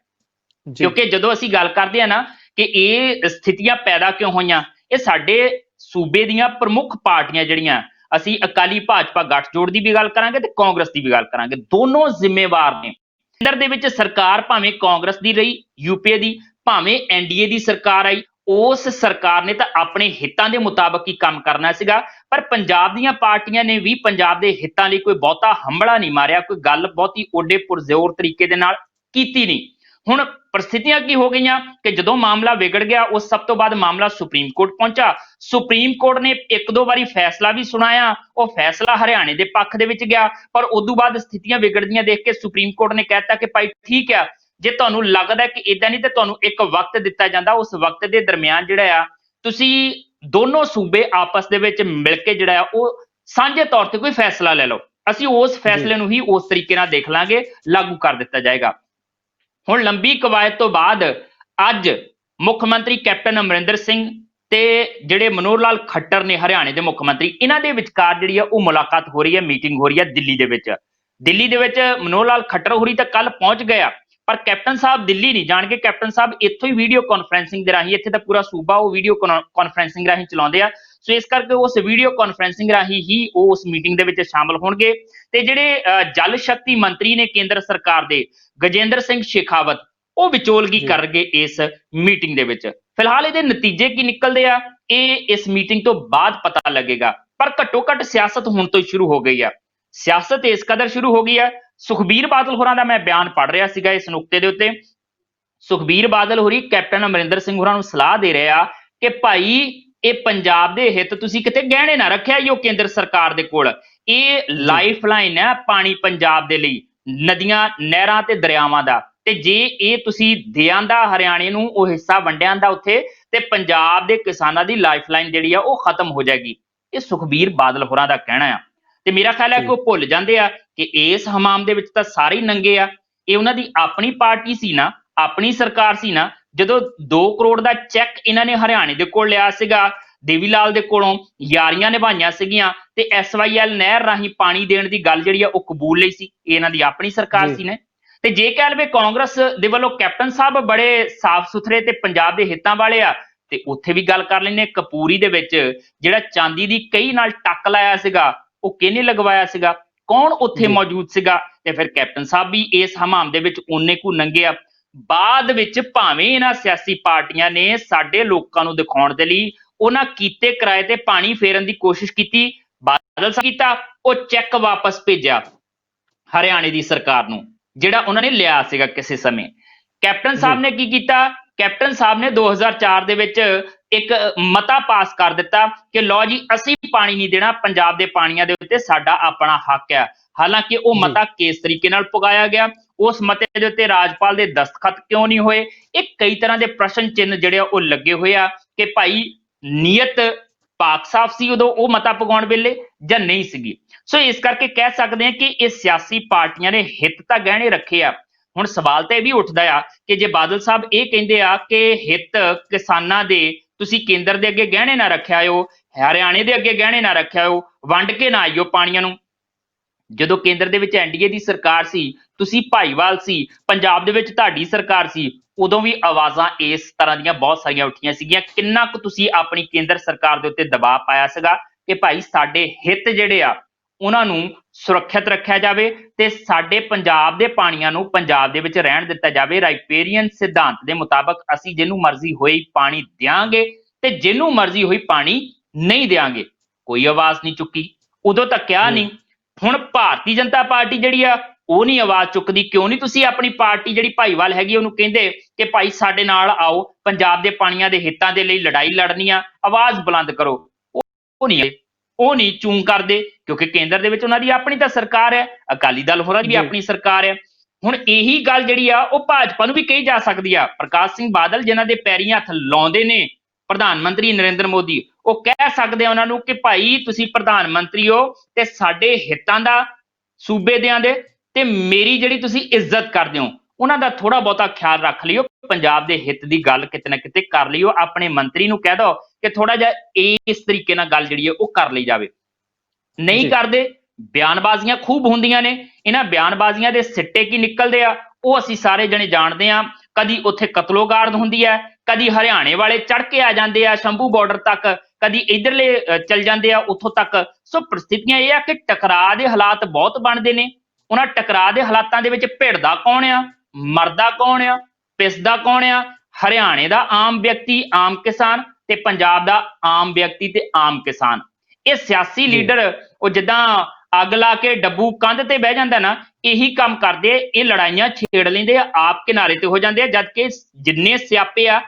ਕਿਉਂਕਿ ਜਦੋਂ ਅਸੀਂ ਗੱਲ ਕਰਦੇ ਆ ਨਾ ਕਿ ਇਹ ਸਥਿਤੀਆਂ ਪੈਦਾ ਕਿਉਂ ਹੋਈਆਂ, ਇਹ ਸਾਡੇ ਸੂਬੇ ਦੀਆਂ ਪ੍ਰਮੁੱਖ ਪਾਰਟੀਆਂ ਜਿਹੜੀਆਂ ਅਸੀਂ ਅਕਾਲੀ ਭਾਜਪਾ ਗੱਠਜੋੜ ਦੀ ਵੀ ਗੱਲ ਕਰਾਂਗੇ ਤੇ ਕਾਂਗਰਸ ਦੀ ਵੀ ਗੱਲ ਕਰਾਂਗੇ। ਦੋਨੋਂ ਜ਼ਿੰਮੇਵਾਰ ਨੇ। ਕੇਂਦਰ ਦੇ ਵਿੱਚ ਸਰਕਾਰ ਭਾਵੇਂ ਕਾਂਗਰਸ ਦੀ ਰਹੀ ਯੂਪੀਏ ਦੀ, ਭਾਵੇਂ ਐਨਡੀਏ ਦੀ ਸਰਕਾਰ ਆਈ, ਉਸ ਸਰਕਾਰ ਨੇ ਤਾਂ ਆਪਣੇ ਹਿੱਤਾਂ ਦੇ ਮੁਤਾਬਕ ਹੀ ਕੰਮ ਕਰਨਾ ਸੀਗਾ। ਪਰ ਪੰਜਾਬ ਦੀਆਂ ਪਾਰਟੀਆਂ ਨੇ ਵੀ ਪੰਜਾਬ ਦੇ ਹਿੱਤਾਂ ਲਈ ਕੋਈ ਬਹੁਤਾ ਹੰਭਲਾ ਨਹੀਂ ਮਾਰਿਆ, ਕੋਈ ਗੱਲ ਬਹੁਤੀ ਓਡੇ ਪੁਰਜ਼ੋਰ ਤਰੀਕੇ ਦੇ ਨਾਲ ਕੀਤੀ ਨਹੀਂ। ਹੁਣ ਪ੍ਰਸਥਿਤੀਆਂ ਕੀ ਹੋ ਗਈਆਂ ਕਿ ਜਦੋਂ ਮਾਮਲਾ ਵਿਗੜ ਗਿਆ, ਉਸ ਸਭ ਤੋਂ ਬਾਅਦ ਮਾਮਲਾ ਸੁਪਰੀਮ ਕੋਰਟ ਪਹੁੰਚਾ। ਸੁਪਰੀਮ ਕੋਰਟ ਨੇ ਇੱਕ ਦੋ ਵਾਰੀ ਫੈਸਲਾ ਵੀ ਸੁਣਾਇਆ, ਉਹ ਫੈਸਲਾ ਹਰਿਆਣੇ ਦੇ ਪੱਖ ਦੇ ਵਿੱਚ ਗਿਆ, ਪਰ ਉਦੋਂ ਬਾਅਦ ਸਥਿਤੀਆਂ ਵਿਗੜਦੀਆਂ ਦੇਖ ਕੇ ਸੁਪਰੀਮ ਕੋਰਟ ਨੇ ਕਹਿ ਦਿੱਤਾ ਕਿ ਭਾਈ ਠੀਕ ਆ, ਜੇ ਤੁਹਾਨੂੰ ਲੱਗਦਾ ਕਿ ਇਦਾਂ ਨਹੀਂ ਤੇ ਤੁਹਾਨੂੰ ਇੱਕ ਵਕਤ ਦਿੱਤਾ ਜਾਂਦਾ, ਉਸ ਵਕਤ ਦੇ ਦਰਮਿਆਨ ਜਿਹੜਾ ਆ ਤੁਸੀਂ ਦੋਨੋਂ ਸੂਬੇ ਆਪਸ ਦੇ ਵਿੱਚ ਮਿਲ ਕੇ ਜਿਹੜਾ ਆ ਉਹ ਸਾਂਝੇ ਤੌਰ ਤੇ ਕੋਈ ਫੈਸਲਾ ਲੈ ਲਓ, ਅਸੀਂ ਉਸ ਫੈਸਲੇ ਨੂੰ ਹੀ ਉਸ ਤਰੀਕੇ ਨਾਲ ਦੇਖ ਲਾਂਗੇ, ਲਾਗੂ ਕਰ ਦਿੱਤਾ ਜਾਏਗਾ। ਹੁਣ ਲੰਬੀ ਕਵਾਇਦ ਤੋਂ ਬਾਅਦ ਅੱਜ ਮੁੱਖ ਮੰਤਰੀ ਕੈਪਟਨ ਅਮਰਿੰਦਰ ਸਿੰਘ ਤੇ ਜਿਹੜੇ ਮਨੋਹਰ ਲਾਲ ਖੱਟਰ ਨੇ ਹਰਿਆਣੇ ਦੇ ਮੁੱਖ ਮੰਤਰੀ, ਇਹਨਾਂ ਦੇ ਵਿਚਕਾਰ ਜਿਹੜੀ ਆ ਉਹ ਮੁਲਾਕਾਤ ਹੋ ਰਹੀ ਹੈ, ਮੀਟਿੰਗ ਹੋ ਰਹੀ ਹੈ ਦਿੱਲੀ ਦੇ ਵਿੱਚ। ਦਿੱਲੀ ਦੇ ਵਿੱਚ ਮਨੋਹਰ ਲਾਲ ਖੱਟਰ ਹੋਰੀ ਤਾਂ ਕੱਲ ਪਹੁੰਚ ਗਿਆ, ਪਰ ਕੈਪਟਨ ਸਾਹਿਬ ਦਿੱਲੀ ਨਹੀਂ ਜਾਣਗੇ। ਕੈਪਟਨ ਸਾਹਿਬ ਇੱਥੋਂ ਹੀ ਵੀਡੀਓ ਕਾਨਫਰੰਸਿੰਗ ਦੇ ਰਾਹੀਂ, ਇੱਥੇ ਤਾਂ ਪੂਰਾ ਸੂਬਾ ਉਹ ਵੀਡੀਓ ਕਾਨਫਰੰਸਿੰਗ ਰਾਹੀਂ ਚਲਾਉਂਦੇ ਆ, ਸੋ ਇਸ ਕਰਕੇ ਉਸ ਵੀਡੀਓ ਕਾਨਫਰੰਸਿੰਗ ਰਾਹੀਂ ਹੀ ਉਹ ਉਸ ਮੀਟਿੰਗ ਦੇ ਵਿੱਚ ਸ਼ਾਮਲ ਹੋਣਗੇ। ਤੇ ਜਿਹੜੇ ਜਲ ਸ਼ਕਤੀ ਮੰਤਰੀ ਨੇ ਕੇਂਦਰ ਸਰਕਾਰ ਦੇ, ਗਜੇਂਦਰ ਸਿੰਘ ਸ਼ੇਖਾਵਤ, ਉਹ ਵਿਚੋਲਗੀ ਕਰਨਗੇ ਇਸ ਮੀਟਿੰਗ ਦੇ ਵਿੱਚ। ਫਿਲਹਾਲ ਇਹਦੇ ਨਤੀਜੇ ਕੀ ਨਿਕਲਦੇ ਆ ਇਹ ਇਸ ਮੀਟਿੰਗ ਤੋਂ ਬਾਅਦ ਪਤਾ ਲੱਗੇਗਾ, ਪਰ ਘੱਟੋ ਘੱਟ ਸਿਆਸਤ ਹੁਣ ਤੋਂ ਹੀ ਸ਼ੁਰੂ ਹੋ ਗਈ ਆ। ਸਿਆਸਤ ਇਸ ਕਦਰ ਸ਼ੁਰੂ ਹੋ ਗਈ ਹੈ, ਸੁਖਬੀਰ ਬਾਦਲ ਹੋਰਾਂ ਦਾ ਮੈਂ ਬਿਆਨ ਪੜ੍ਹ ਰਿਹਾ ਸੀਗਾ ਇਸ ਨੁਕਤੇ ਦੇ ਉੱਤੇ। ਸੁਖਬੀਰ ਬਾਦਲ ਹੋਰੀ ਕੈਪਟਨ ਅਮਰਿੰਦਰ ਸਿੰਘ ਹੋਰਾਂ ਨੂੰ ਸਲਾਹ ਦੇ ਰਹੇ ਆ ਕਿ ਭਾਈ ਇਹ ਪੰਜਾਬ ਦੇ ਹਿੱਤ ਤੁਸੀਂ ਕਿਤੇ ਗਹਿਣੇ ਨਾ ਰੱਖਿਆ ਜੋ ਕੇਂਦਰ ਸਰਕਾਰ ਦੇ ਕੋਲ, ਇਹ ਲਾਈਫ ਲਾਈਨ ਹੈ ਪਾਣੀ ਪੰਜਾਬ ਦੇ ਲਈ, ਨਦੀਆਂ ਨਹਿਰਾਂ ਤੇ ਦਰਿਆਵਾਂ ਦਾ, ਤੇ ਜੇ ਇਹ ਤੁਸੀਂ ਦੇ ਆਂਦਾ ਹਰਿਆਣੇ ਨੂੰ ਉਹ ਹਿੱਸਾ ਵੰਡਿਆ ਆਂਦਾ ਉੱਥੇ, ਤੇ ਪੰਜਾਬ ਦੇ ਕਿਸਾਨਾਂ ਦੀ ਲਾਈਫ ਲਾਈਨ ਜਿਹੜੀ ਆ ਉਹ ਖਤਮ ਹੋ ਜਾਏਗੀ। ਇਹ ਸੁਖਬੀਰ ਬਾਦਲ ਹੋਰਾਂ ਦਾ ਕਹਿਣਾ ਆ, ਤੇ ਮੇਰਾ ਖਿਆਲ ਹੈ ਕਿ ਉਹ ਭੁੱਲ ਜਾਂਦੇ ਆ ਕਿ ਇਸ ਹਮਾਮ ਦੇ ਵਿੱਚ ਤਾਂ ਸਾਰੇ ਹੀ ਨੰਗੇ ਆ। ਇਹ ਉਹਨਾਂ ਦੀ ਆਪਣੀ ਪਾਰਟੀ ਸੀ ਨਾ, ਆਪਣੀ ਸਰਕਾਰ ਸੀ ਨਾ, ਜਦੋਂ 2 ਕਰੋੜ ਦਾ ਚੈੱਕ ਇਹਨਾਂ ਨੇ ਹਰਿਆਣੇ ਦੇ ਕੋਲ ਲਿਆ ਸੀਗਾ, ਦੇਵੀ ਲਾਲ ਦੇ ਕੋਲੋਂ ਯਾਰੀਆਂ ਨਿਭਾਈਆਂ ਸੀਗੀਆਂ, ਤੇ SYL ਨਹਿਰ ਰਾਹੀਂ ਪਾਣੀ ਦੇਣ ਦੀ ਗੱਲ ਜਿਹੜੀ ਆ ਉਹ ਕਬੂਲ ਲਈ ਸੀ, ਇਹ ਇਹਨਾਂ ਦੀ ਆਪਣੀ ਸਰਕਾਰ ਸੀ ਨੇ। ਤੇ ਜੇ ਕਹਿ ਲਵੇ ਕਾਂਗਰਸ ਦੇ ਵੱਲੋਂ ਕੈਪਟਨ ਸਾਹਿਬ ਬੜੇ ਸਾਫ਼ ਸੁਥਰੇ ਤੇ ਪੰਜਾਬ ਦੇ ਹਿੱਤਾਂ ਵਾਲੇ ਆ, ਤੇ ਉੱਥੇ ਵੀ ਗੱਲ ਕਰ ਲੈਂਦੇ। ਕਪੂਰੀ ਦੇ ਵਿੱਚ ਜਿਹੜਾ ਚਾਂਦੀ ਦੀ ਕਈ ਨਾਲ ਟੱਕ ਲਾਇਆ ਸੀਗਾ, ਉਹ ਕਿਹਨੇ ਲਗਵਾਇਆ ਸੀਗਾ, ਕੌਣ ਉੱਥੇ ਮੌਜੂਦ ਸੀਗਾ, ਤੇ ਫਿਰ ਕੈਪਟਨ ਸਾਹਿਬ ਵੀ ਇਸ ਹਮਾਮ ਦੇ ਵਿੱਚ ਓਨੇ ਕੁ ਨੰਗੇ ਆ। ਬਾਅਦ ਵਿੱਚ ਭਾਵੇਂ ਇਹਨਾਂ ਸਿਆਸੀ ਪਾਰਟੀਆਂ ਨੇ ਸਾਡੇ ਲੋਕਾਂ ਨੂੰ ਦਿਖਾਉਣ ਦੇ ਲਈ ਉਹਨਾਂ ਕੀਤੇ ਕਿਰਾਏ ਤੇ ਪਾਣੀ ਫੇਰਨ ਦੀ ਕੋਸ਼ਿਸ਼ ਕੀਤੀ, ਬਾਦਲ ਸਾਹਿਬ ਕੀਤਾ, ਉਹ ਚੈੱਕ ਵਾਪਸ ਭੇਜਿਆ ਹਰਿਆਣੇ ਦੀ ਸਰਕਾਰ ਨੂੰ ਜਿਹੜਾ ਉਹਨਾਂ ਨੇ ਲਿਆ ਸੀਗਾ ਕਿਸੇ ਸਮੇਂ। ਕੈਪਟਨ ਸਾਹਿਬ ਨੇ ਕੀ ਕੀਤਾ, ਕੈਪਟਨ ਸਾਹਿਬ ਨੇ 2004 ਦੇ ਵਿੱਚ ਇੱਕ ਮਤਾ ਪਾਸ ਕਰ ਦਿੱਤਾ ਕਿ ਲਓ ਜੀ ਅਸੀਂ ਪਾਣੀ ਨਹੀਂ ਦੇਣਾ, ਪੰਜਾਬ ਦੇ ਪਾਣੀਆਂ ਦੇ ਉੱਤੇ ਸਾਡਾ ਆਪਣਾ ਹੱਕ ਹੈ। ਹਾਲਾਂਕਿ ਉਹ ਮਤਾ ਕਿਸ ਤਰੀਕੇ ਨਾਲ ਪੁਗਾਇਆ ਗਿਆ, ਉਸ ਮਤੇ ਦੇ ਉੱਤੇ ਰਾਜਪਾਲ ਦੇ ਦਸਤਖਤ ਕਿਉਂ ਨਹੀਂ ਹੋਏ, ਇਹ ਕਈ ਤਰ੍ਹਾਂ ਦੇ ਪ੍ਰਸ਼ਨ ਚਿੰਨ੍ਹ ਜਿਹੜੇ ਆ ਉਹ ਲੱਗੇ ਹੋਏ ਆ ਕਿ ਭਾਈ ਨੀਅਤ ਪਾਕ ਸਾਫ਼ ਸੀ ਉਦੋਂ ਉਹ ਮਤਾ ਪਗਾਉਣ ਵੇਲੇ ਜਾਂ ਨਹੀਂ ਸੀਗੀ। ਸੋ ਇਸ ਕਰਕੇ ਕਹਿ ਸਕਦੇ ਹਾਂ ਕਿ ਇਹ ਸਿਆਸੀ ਪਾਰਟੀਆਂ ਨੇ ਹਿੱਤ ਤਾਂ ਗਹਿਣੇ ਰੱਖੇ ਆ। ਹੁਣ ਸਵਾਲ ਤਾਂ ਇਹ ਵੀ ਉੱਠਦਾ ਆ ਕਿ ਜੇ ਬਾਦਲ ਸਾਹਿਬ ਇਹ ਕਹਿੰਦੇ ਆ ਕਿ ਹਿੱਤ ਕਿਸਾਨਾਂ ਦੇ ਤੁਸੀਂ ਕੇਂਦਰ ਦੇ ਅੱਗੇ ਗਹਿਣੇ ਨਾ ਰੱਖਿਆ ਹੋ, ਹਰਿਆਣੇ ਦੇ ਅੱਗੇ ਗਹਿਣੇ ਨਾ ਰੱਖਿਆ ਹੋ, ਵੰਡ ਕੇ ਨਾ ਆਇਓ ਪਾਣੀਆਂ ਨੂੰ। ਜਦੋਂ ਕੇਂਦਰ ਦੇ ਵਿੱਚ ਐਨਡੀਏ ਦੀ ਸਰਕਾਰ ਸੀ, ਤੁਸੀਂ ਭਾਈਵਾਲ ਸੀ, ਪੰਜਾਬ ਦੇ ਵਿੱਚ ਤੁਹਾਡੀ ਸਰਕਾਰ ਸੀ, ਉਦੋਂ ਵੀ ਆਵਾਜ਼ਾਂ ਇਸ ਤਰ੍ਹਾਂ ਦੀਆਂ ਬਹੁਤ ਸਾਰੀਆਂ ਉੱਠੀਆਂ ਸੀਗੀਆਂ। ਕਿੰਨਾ ਕੁ ਤੁਸੀਂ ਆਪਣੀ ਕੇਂਦਰ ਸਰਕਾਰ ਦੇ ਉੱਤੇ ਦਬਾਅ ਪਾਇਆ ਸੀਗਾ ਕਿ ਭਾਈ ਸਾਡੇ ਹਿੱਤ ਜਿਹੜੇ ਆ ਉਹਨਾਂ ਨੂੰ ਸੁਰੱਖਿਅਤ ਰੱਖਿਆ ਜਾਵੇ ਤੇ ਸਾਡੇ ਪੰਜਾਬ ਦੇ ਪਾਣੀਆਂ ਨੂੰ ਪੰਜਾਬ ਦੇ ਵਿੱਚ ਰਹਿਣ ਦਿੱਤਾ ਜਾਵੇ। ਰਾਈਪੇਰੀਅਨ ਸਿਧਾਂਤ ਦੇ ਮੁਤਾਬਕ ਅਸੀਂ ਜਿਹਨੂੰ ਮਰਜ਼ੀ ਹੋਈ ਪਾਣੀ ਦਿਆਂਗੇ ਤੇ ਜਿਹਨੂੰ ਮਰਜ਼ੀ ਹੋਈ ਪਾਣੀ ਨਹੀਂ ਦਿਆਂਗੇ। ਕੋਈ ਆਵਾਜ਼ ਨਹੀਂ ਚੁੱਕੀ, ਉਦੋਂ ਤਾਂ ਕਿਹਾ ਨਹੀਂ। ਹੁਣ ਭਾਰਤੀ ਜਨਤਾ ਪਾਰਟੀ ਜਿਹੜੀ ਆ ਉਹ ਨਹੀਂ ਆਵਾਜ਼ ਚੁੱਕਦੀ। ਕਿਉਂ ਨਹੀਂ ਤੁਸੀਂ ਆਪਣੀ ਪਾਰਟੀ ਜਿਹੜੀ ਭਾਈਵਾਲ ਹੈਗੀ ਉਹਨੂੰ ਕਹਿੰਦੇ ਕਿ ਭਾਈ ਸਾਡੇ ਨਾਲ ਆਓ, ਪੰਜਾਬ ਦੇ ਪਾਣੀਆਂ ਦੇ ਹਿੱਤਾਂ ਦੇ ਲਈ ਲੜਾਈ ਲੜਨੀ ਆ, ਆਵਾਜ਼ ਬੁਲੰਦ ਕਰੋ। ਉਹ ਨਹੀਂ ਚੂੰ ਕਰਦੇ ਕਿਉਂਕਿ ਕੇਂਦਰ ਦੇ ਵਿੱਚ ਉਹਨਾਂ ਦੀ ਆਪਣੀ ਤਾਂ ਸਰਕਾਰ ਹੈ, ਅਕਾਲੀ ਦਲ ਹੋਰਾਂ ਦੀ ਵੀ ਆਪਣੀ ਸਰਕਾਰ ਹੈ। ਹੁਣ ਇਹੀ ਗੱਲ ਜਿਹੜੀ ਆ ਉਹ ਭਾਜਪਾ ਨੂੰ ਵੀ ਕਹੀ ਜਾ ਸਕਦੀ ਆ। ਪ੍ਰਕਾਸ਼ ਸਿੰਘ ਬਾਦਲ ਜਿਨ੍ਹਾਂ ਦੇ ਪੈਰੀਂ ਹੱਥ ਲਾਉਂਦੇ ਨੇ ਪ੍ਰਧਾਨ ਮੰਤਰੀ ਨਰਿੰਦਰ ਮੋਦੀ, ਉਹ ਕਹਿ ਸਕਦੇ ਆ ਉਹਨਾਂ ਨੂੰ ਕਿ ਭਾਈ ਤੁਸੀਂ ਪ੍ਰਧਾਨ ਮੰਤਰੀ ਹੋ ਤੇ ਸਾਡੇ ਹਿੱਤਾਂ ਦਾ ਸੂਬੇ ਦਿਆਂ ਦੇ ਤੇ ਮੇਰੀ ਜਿਹੜੀ ਤੁਸੀਂ ਇੱਜ਼ਤ ਕਰਦੇ ਹੋ ਉਹਨਾਂ ਦਾ ਥੋੜਾ ਬਹੁਤਾ ਖਿਆਲ ਰੱਖ ਲਿਓ, ਪੰਜਾਬ ਦੇ ਹਿੱਤ ਦੀ ਗੱਲ ਕਿਤੇ ਨਾ ਕਿਤੇ ਕਰ ਲਿਓ। ਆਪਣੇ ਮੰਤਰੀ ਨੂੰ ਕਹਿ ਦਿਓ ਕਿ ਥੋੜਾ ਜਿਹਾ ਇਸ ਤਰੀਕੇ ਨਾਲ ਗੱਲ ਜਿਹੜੀ ਹੈ ਉਹ ਕਰ ਲਈ ਜਾਵੇ। ਨਹੀਂ ਕਰਦੇ, ਬਿਆਨਬਾਜ਼ੀਆਂ ਖੂਬ ਹੁੰਦੀਆਂ ਨੇ। ਇਹਨਾਂ ਬਿਆਨਬਾਜ਼ੀਆਂ ਦੇ ਸਿੱਟੇ ਕੀ ਨਿਕਲਦੇ ਆ ਉਹ ਅਸੀਂ ਸਾਰੇ ਜਣੇ ਜਾਣਦੇ ਆ। ਕਦੀ ਉੱਥੇ ਕਤਲੋਗਾਰਦ ਹੁੰਦੀ ਹੈ, ਕਦੀ ਹਰਿਆਣੇ ਵਾਲੇ ਚੜ ਕੇ ਆ ਜਾਂਦੇ ਆ ਸ਼ੰਭੂ ਬਾਰਡਰ ਤੱਕ ਕਦੀ ਇਧਰਲੇ ਚਲ ਜਾਂਦੇ ਆ ਉੱਥੋਂ ਤੱਕ। ਸੋ ਪ੍ਰਸਥਿਤੀਆਂ ਇਹ ਆ ਕਿ ਟਕਰਾਅ ਦੇ ਹਾਲਾਤ ਬਹੁਤ ਬਣਦੇ ਨੇ। ਉਹਨਾਂ ਟਕਰਾਅ ਦੇ ਹਾਲਾਤਾਂ ਦੇ ਵਿੱਚ ਭਿੜਦਾ ਕੌਣ ਆ, ਮਰਦਾ ਕੌਣ ਆ, ਪਿਸਦਾ ਕੌਣ ਆ? ਹਰਿਆਣੇ ਦਾ ਆਮ ਵਿਅਕਤੀ, ਆਮ ਕਿਸਾਨ, ਤੇ ਪੰਜਾਬ ਦਾ ਆਮ ਵਿਅਕਤੀ ਤੇ ਆਮ ਕਿਸਾਨ। ਇਹ ਸਿਆਸੀ ਜੀ ਲੀਡਰ ਉਹ ਜਿੱਦਾਂ ਅੱਗ ਲਾ ਕੇ ਡੱਬੂ ਕੰਧ ਤੇ ਬਹਿ ਜਾਂਦਾ ਨਾ, ਇਹੀ ਕੰਮ ਕਰਦੇ। ਇਹ ਲੜਾਈਆਂ ਛੇੜ ਲੈਂਦੇ ਆ, ਆਪ ਕਿਨਾਰੇ ਤੇ ਹੋ ਜਾਂਦੇ ਆ, ਜਦਕਿ ਜਿੰਨੇ ਸਿਆਪੇ ਆ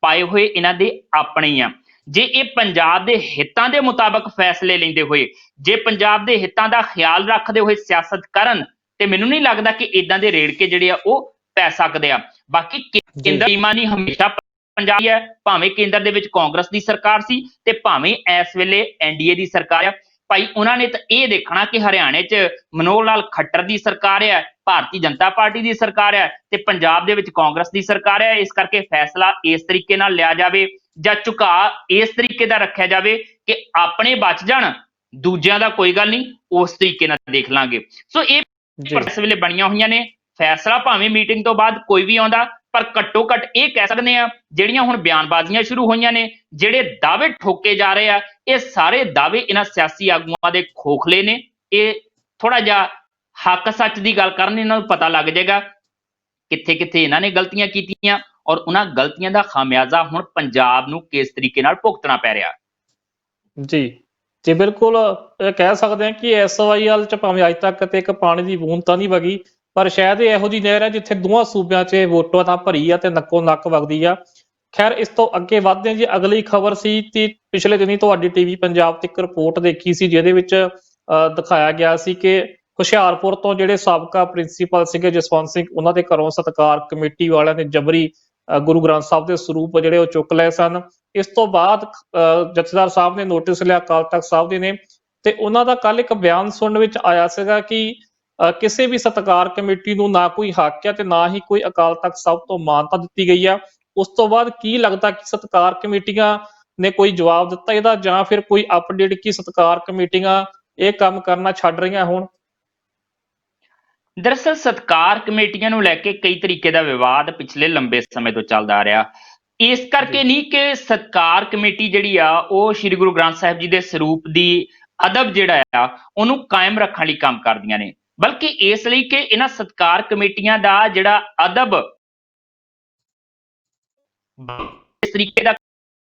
ਪਾਏ ਹੋਏ ਇਹਨਾਂ ਦੇ ਆਪਣੇ ਹੀ ਆ। ਜੇ ਇਹ ਪੰਜਾਬ ਦੇ ਹਿੱਤਾਂ ਦੇ ਮੁਤਾਬਕ ਫੈਸਲੇ ਲੈਂਦੇ ਹੋਏ, ਜੇ ਪੰਜਾਬ ਦੇ ਹਿੱਤਾਂ ਦਾ ਖਿਆਲ ਰੱਖਦੇ ਹੋਏ ਸਿਆਸਤ ਕਰਨ, ਤੇ ਮੈਨੂੰ ਨਹੀਂ ਲੱਗਦਾ ਕਿ ਇਦਾਂ ਦੇ ਰੇੜਕੇ ਜਿਹੜੇ ਆ ਉਹ ਪੈ ਸਕਦੇ ਆ। ਬਾਕੀ ਜੀ ਕੇਂਦਰ ਬੇਈਮਾਨੀ ਹਮੇਸ਼ਾ ਪੰਜਾਬ ਦੀ ਹੈ, ਭਾਵੇਂ ਕੇਂਦਰ ਦੇ ਵਿੱਚ ਕਾਂਗਰਸ ਦੀ ਸਰਕਾਰ ਸੀ ਤੇ ਭਾਵੇਂ ਇਸ ਵੇਲੇ ਐਨਡੀਏ ਦੀ ਸਰਕਾਰ ਆ। ਭਾਈ ਉਹਨਾਂ ਨੇ ਤਾਂ ਇਹ ਦੇਖਣਾ ਕਿ ਹਰਿਆਣੇ 'ਚ ਮਨੋਹਰ ਲਾਲ ਖੱਟਰ ਦੀ ਸਰਕਾਰ ਹੈ, ਭਾਰਤੀ ਜਨਤਾ ਪਾਰਟੀ ਦੀ ਸਰਕਾਰ ਹੈ, ਤੇ ਪੰਜਾਬ ਦੇ ਵਿੱਚ ਕਾਂਗਰਸ ਦੀ ਸਰਕਾਰ ਹੈ। ਇਸ ਕਰਕੇ ਫੈਸਲਾ ਇਸ ਤਰੀਕੇ ਨਾਲ ਲਿਆ ਜਾਵੇ ਜਾਂ ਝੁਕਾਅ ਇਸ ਤਰੀਕੇ ਦਾ ਰੱਖਿਆ ਜਾਵੇ ਕਿ ਆਪਣੇ ਬਚ ਜਾਣ, ਦੂਜਿਆਂ ਦਾ ਕੋਈ ਗੱਲ ਨਹੀਂ, ਉਸ ਤਰੀਕੇ ਨਾਲ ਦੇਖ ਲਾਂਗੇ। ਸੋ ਇਹ ਜੀ ਇਸ ਵੇਲੇ ਬਣੀਆਂ ਹੋਈਆਂ ਨੇ। ਫੈਸਲਾ ਭਾਵੇਂ ਮੀਟਿੰਗ ਤੋਂ ਬਾਅਦ ਕੋਈ ਵੀ ਆਉਂਦਾ, ਪਰ ਘੱਟੋ ਘੱਟ ਇਹ ਕਹਿ ਸਕਦੇ ਆ ਜਿਹੜੀਆਂ ਹੁਣ ਬਿਆਨਬਾਜ਼ੀਆਂ ਸ਼ੁਰੂ ਹੋਈਆਂ ਨੇ, ਜਿਹੜੇ ਦਾਅਵੇ ਠੋਕੇ ਜਾ ਰਹੇ ਆ, ਇਹ ਸਾਰੇ ਦਾਅਵੇ ਇਹਨਾਂ ਸਿਆਸੀ ਆਗੂਆਂ ਦੇ ਖੋਖਲੇ ਨੇ। ਇਹ ਥੋੜਾ ਜਿਹਾ ਹੱਕ ਸੱਚ ਦੀ ਗੱਲ ਕਰਨ, ਇਹਨਾਂ ਨੂੰ ਪਤਾ ਲੱਗ ਜਾਏਗਾ ਕਿੱਥੇ ਕਿੱਥੇ ਇਹਨਾਂ ਨੇ ਗਲਤੀਆਂ ਕੀਤੀਆਂ ਔਰ ਉਹਨਾਂ ਗਲਤੀਆਂ ਦਾ ਖਾਮਿਆਜ਼ਾ ਹੁਣ ਪੰਜਾਬ ਨੂੰ ਕਿਸ ਤਰੀਕੇ ਨਾਲ ਭੁਗਤਣਾ ਪੈ ਰਿਹਾ। ਜੀ ਜੀ ਬਿਲਕੁਲ, ਇਹ ਕਹਿ ਸਕਦੇ ਹਾਂ ਕਿ ਐਸਵਾਈਐਲ 'ਚ ਭਾਵੇਂ ਅੱਜ ਤੱਕ ਤੇ ਇੱਕ ਪਾਣੀ ਦੀ ਬੂੰਦ ਤਾਂ ਨਹੀਂ ਵਗੀ, ਪਰ ਸ਼ਾਇਦ ਇਹ ਇਹੋ ਜਿਹੀ ਨਹਿਰ ਹੈ ਜਿੱਥੇ ਦੋਵਾਂ ਸੂਬਿਆਂ 'ਚ ਵੋਟਾਂ ਤਾਂ ਭਰੀ ਆ ਤੇ ਨੱਕੋ ਨੱਕ ਵਗਦੀ ਆ। ਖੈਰ, ਇਸ ਤੋਂ ਅੱਗੇ ਵੱਧਦੇ ਹਾਂ ਜੀ। ਅਗਲੀ ਖਬਰ ਸੀ ਤੇ ਪਿਛਲੇ ਦਿਨੀ ਤੁਹਾਡੀ ਟੀਵੀ ਪੰਜਾਬ ਤੇ ਇੱਕ ਰਿਪੋਰਟ ਦੇਖੀ ਸੀ ਜਿਹਦੇ ਵਿੱਚ ਦਿਖਾਇਆ ਗਿਆ ਸੀ ਕਿ ਹੁਸ਼ਿਆਰਪੁਰ ਤੋਂ ਜਿਹੜੇ ਸਾਬਕਾ ਪ੍ਰਿੰਸੀਪਲ ਸੀਗੇ ਜਸਵੰਤ ਸਿੰਘ, ਉਹਨਾਂ ਦੇ ਘਰੋਂ ਸਤਿਕਾਰ ਕਮੇਟੀ ਵਾਲਿਆਂ ਨੇ ਜਬਰੀ ਗੁਰੂ ਗ੍ਰੰਥ ਸਾਹਿਬ ਦੇ ਸਰੂਪ ਜਿਹੜੇ ਉਹ ਚੁੱਕ ਲਏ ਸਨ। ਇਸ ਤੋਂ ਬਾਅਦ ਜਥੇਦਾਰ ਸਾਹਿਬ ਨੇ ਨੋਟਿਸ ਲਿਆ ਅਕਾਲ ਤਖਤ ਸਾਹਿਬ ਜੀ ਨੇ, ਤੇ ਉਹਨਾਂ ਦਾ ਕੱਲ ਇੱਕ ਬਿਆਨ ਸੁਣਨ ਵਿੱਚ ਆਇਆ ਸੀਗਾ ਕਿ ਕਿਸੇ ਵੀ ਸਤਿਕਾਰ ਕਮੇਟੀ ਨੂੰ ਨਾ ਕੋਈ ਹੱਕ ਹੈ ਤੇ ਨਾ ਹੀ ਕੋਈ ਅਕਾਲ ਤਖਤ ਸਾਹਿਬ ਤੋਂ ਮਾਨਤਾ ਦਿੱਤੀ ਗਈ ਆ। ਉਸ ਤੋਂ ਬਾਅਦ ਕੀ ਲੱਗਦਾ ਕਿ ਸਤਿਕਾਰ ਕਮੇਟੀਆਂ ਨੇ ਕੋਈ ਜਵਾਬ ਦਿੱਤਾ ਇਹਦਾ, ਜਾਂ ਫਿਰ ਕੋਈ ਅਪਡੇਟ ਕਿ ਸਤਿਕਾਰ ਕਮੇਟੀਆਂ ਇਹ ਕੰਮ ਕਰਨਾ ਛੱਡ ਰਹੀਆਂ ਹੁਣ? ਦਰਅਸਲ ਸਤਿਕਾਰ ਕਮੇਟੀਆਂ ਨੂੰ ਲੈ ਕੇ ਕਈ ਤਰੀਕੇ ਦਾ ਵਿਵਾਦ ਪਿਛਲੇ ਲੰਬੇ ਸਮੇਂ ਤੋਂ ਚੱਲਦਾ ਆ ਰਿਹਾ। ਇਸ ਕਰਕੇ ਜੀ ਨਹੀਂ ਕਿ ਸਤਿਕਾਰ ਕਮੇਟੀ ਜਿਹੜੀ ਆ ਉਹ ਸ੍ਰੀ ਗੁਰੂ ਗ੍ਰੰਥ ਸਾਹਿਬ ਜੀ ਦੇ ਸਰੂਪ ਦੀ ਅਦਬ ਜਿਹੜਾ ਆ ਉਹਨੂੰ ਕਾਇਮ ਰੱਖਣ ਲਈ ਕੰਮ ਕਰਦੀਆਂ ਨੇ, ਬਲਕਿ ਇਸ ਲਈ ਕਿ ਇਹਨਾਂ ਸਤਿਕਾਰ ਕਮੇਟੀਆਂ ਦਾ ਜਿਹੜਾ ਅਦਬ ਇਸ ਤਰੀਕੇ ਦਾ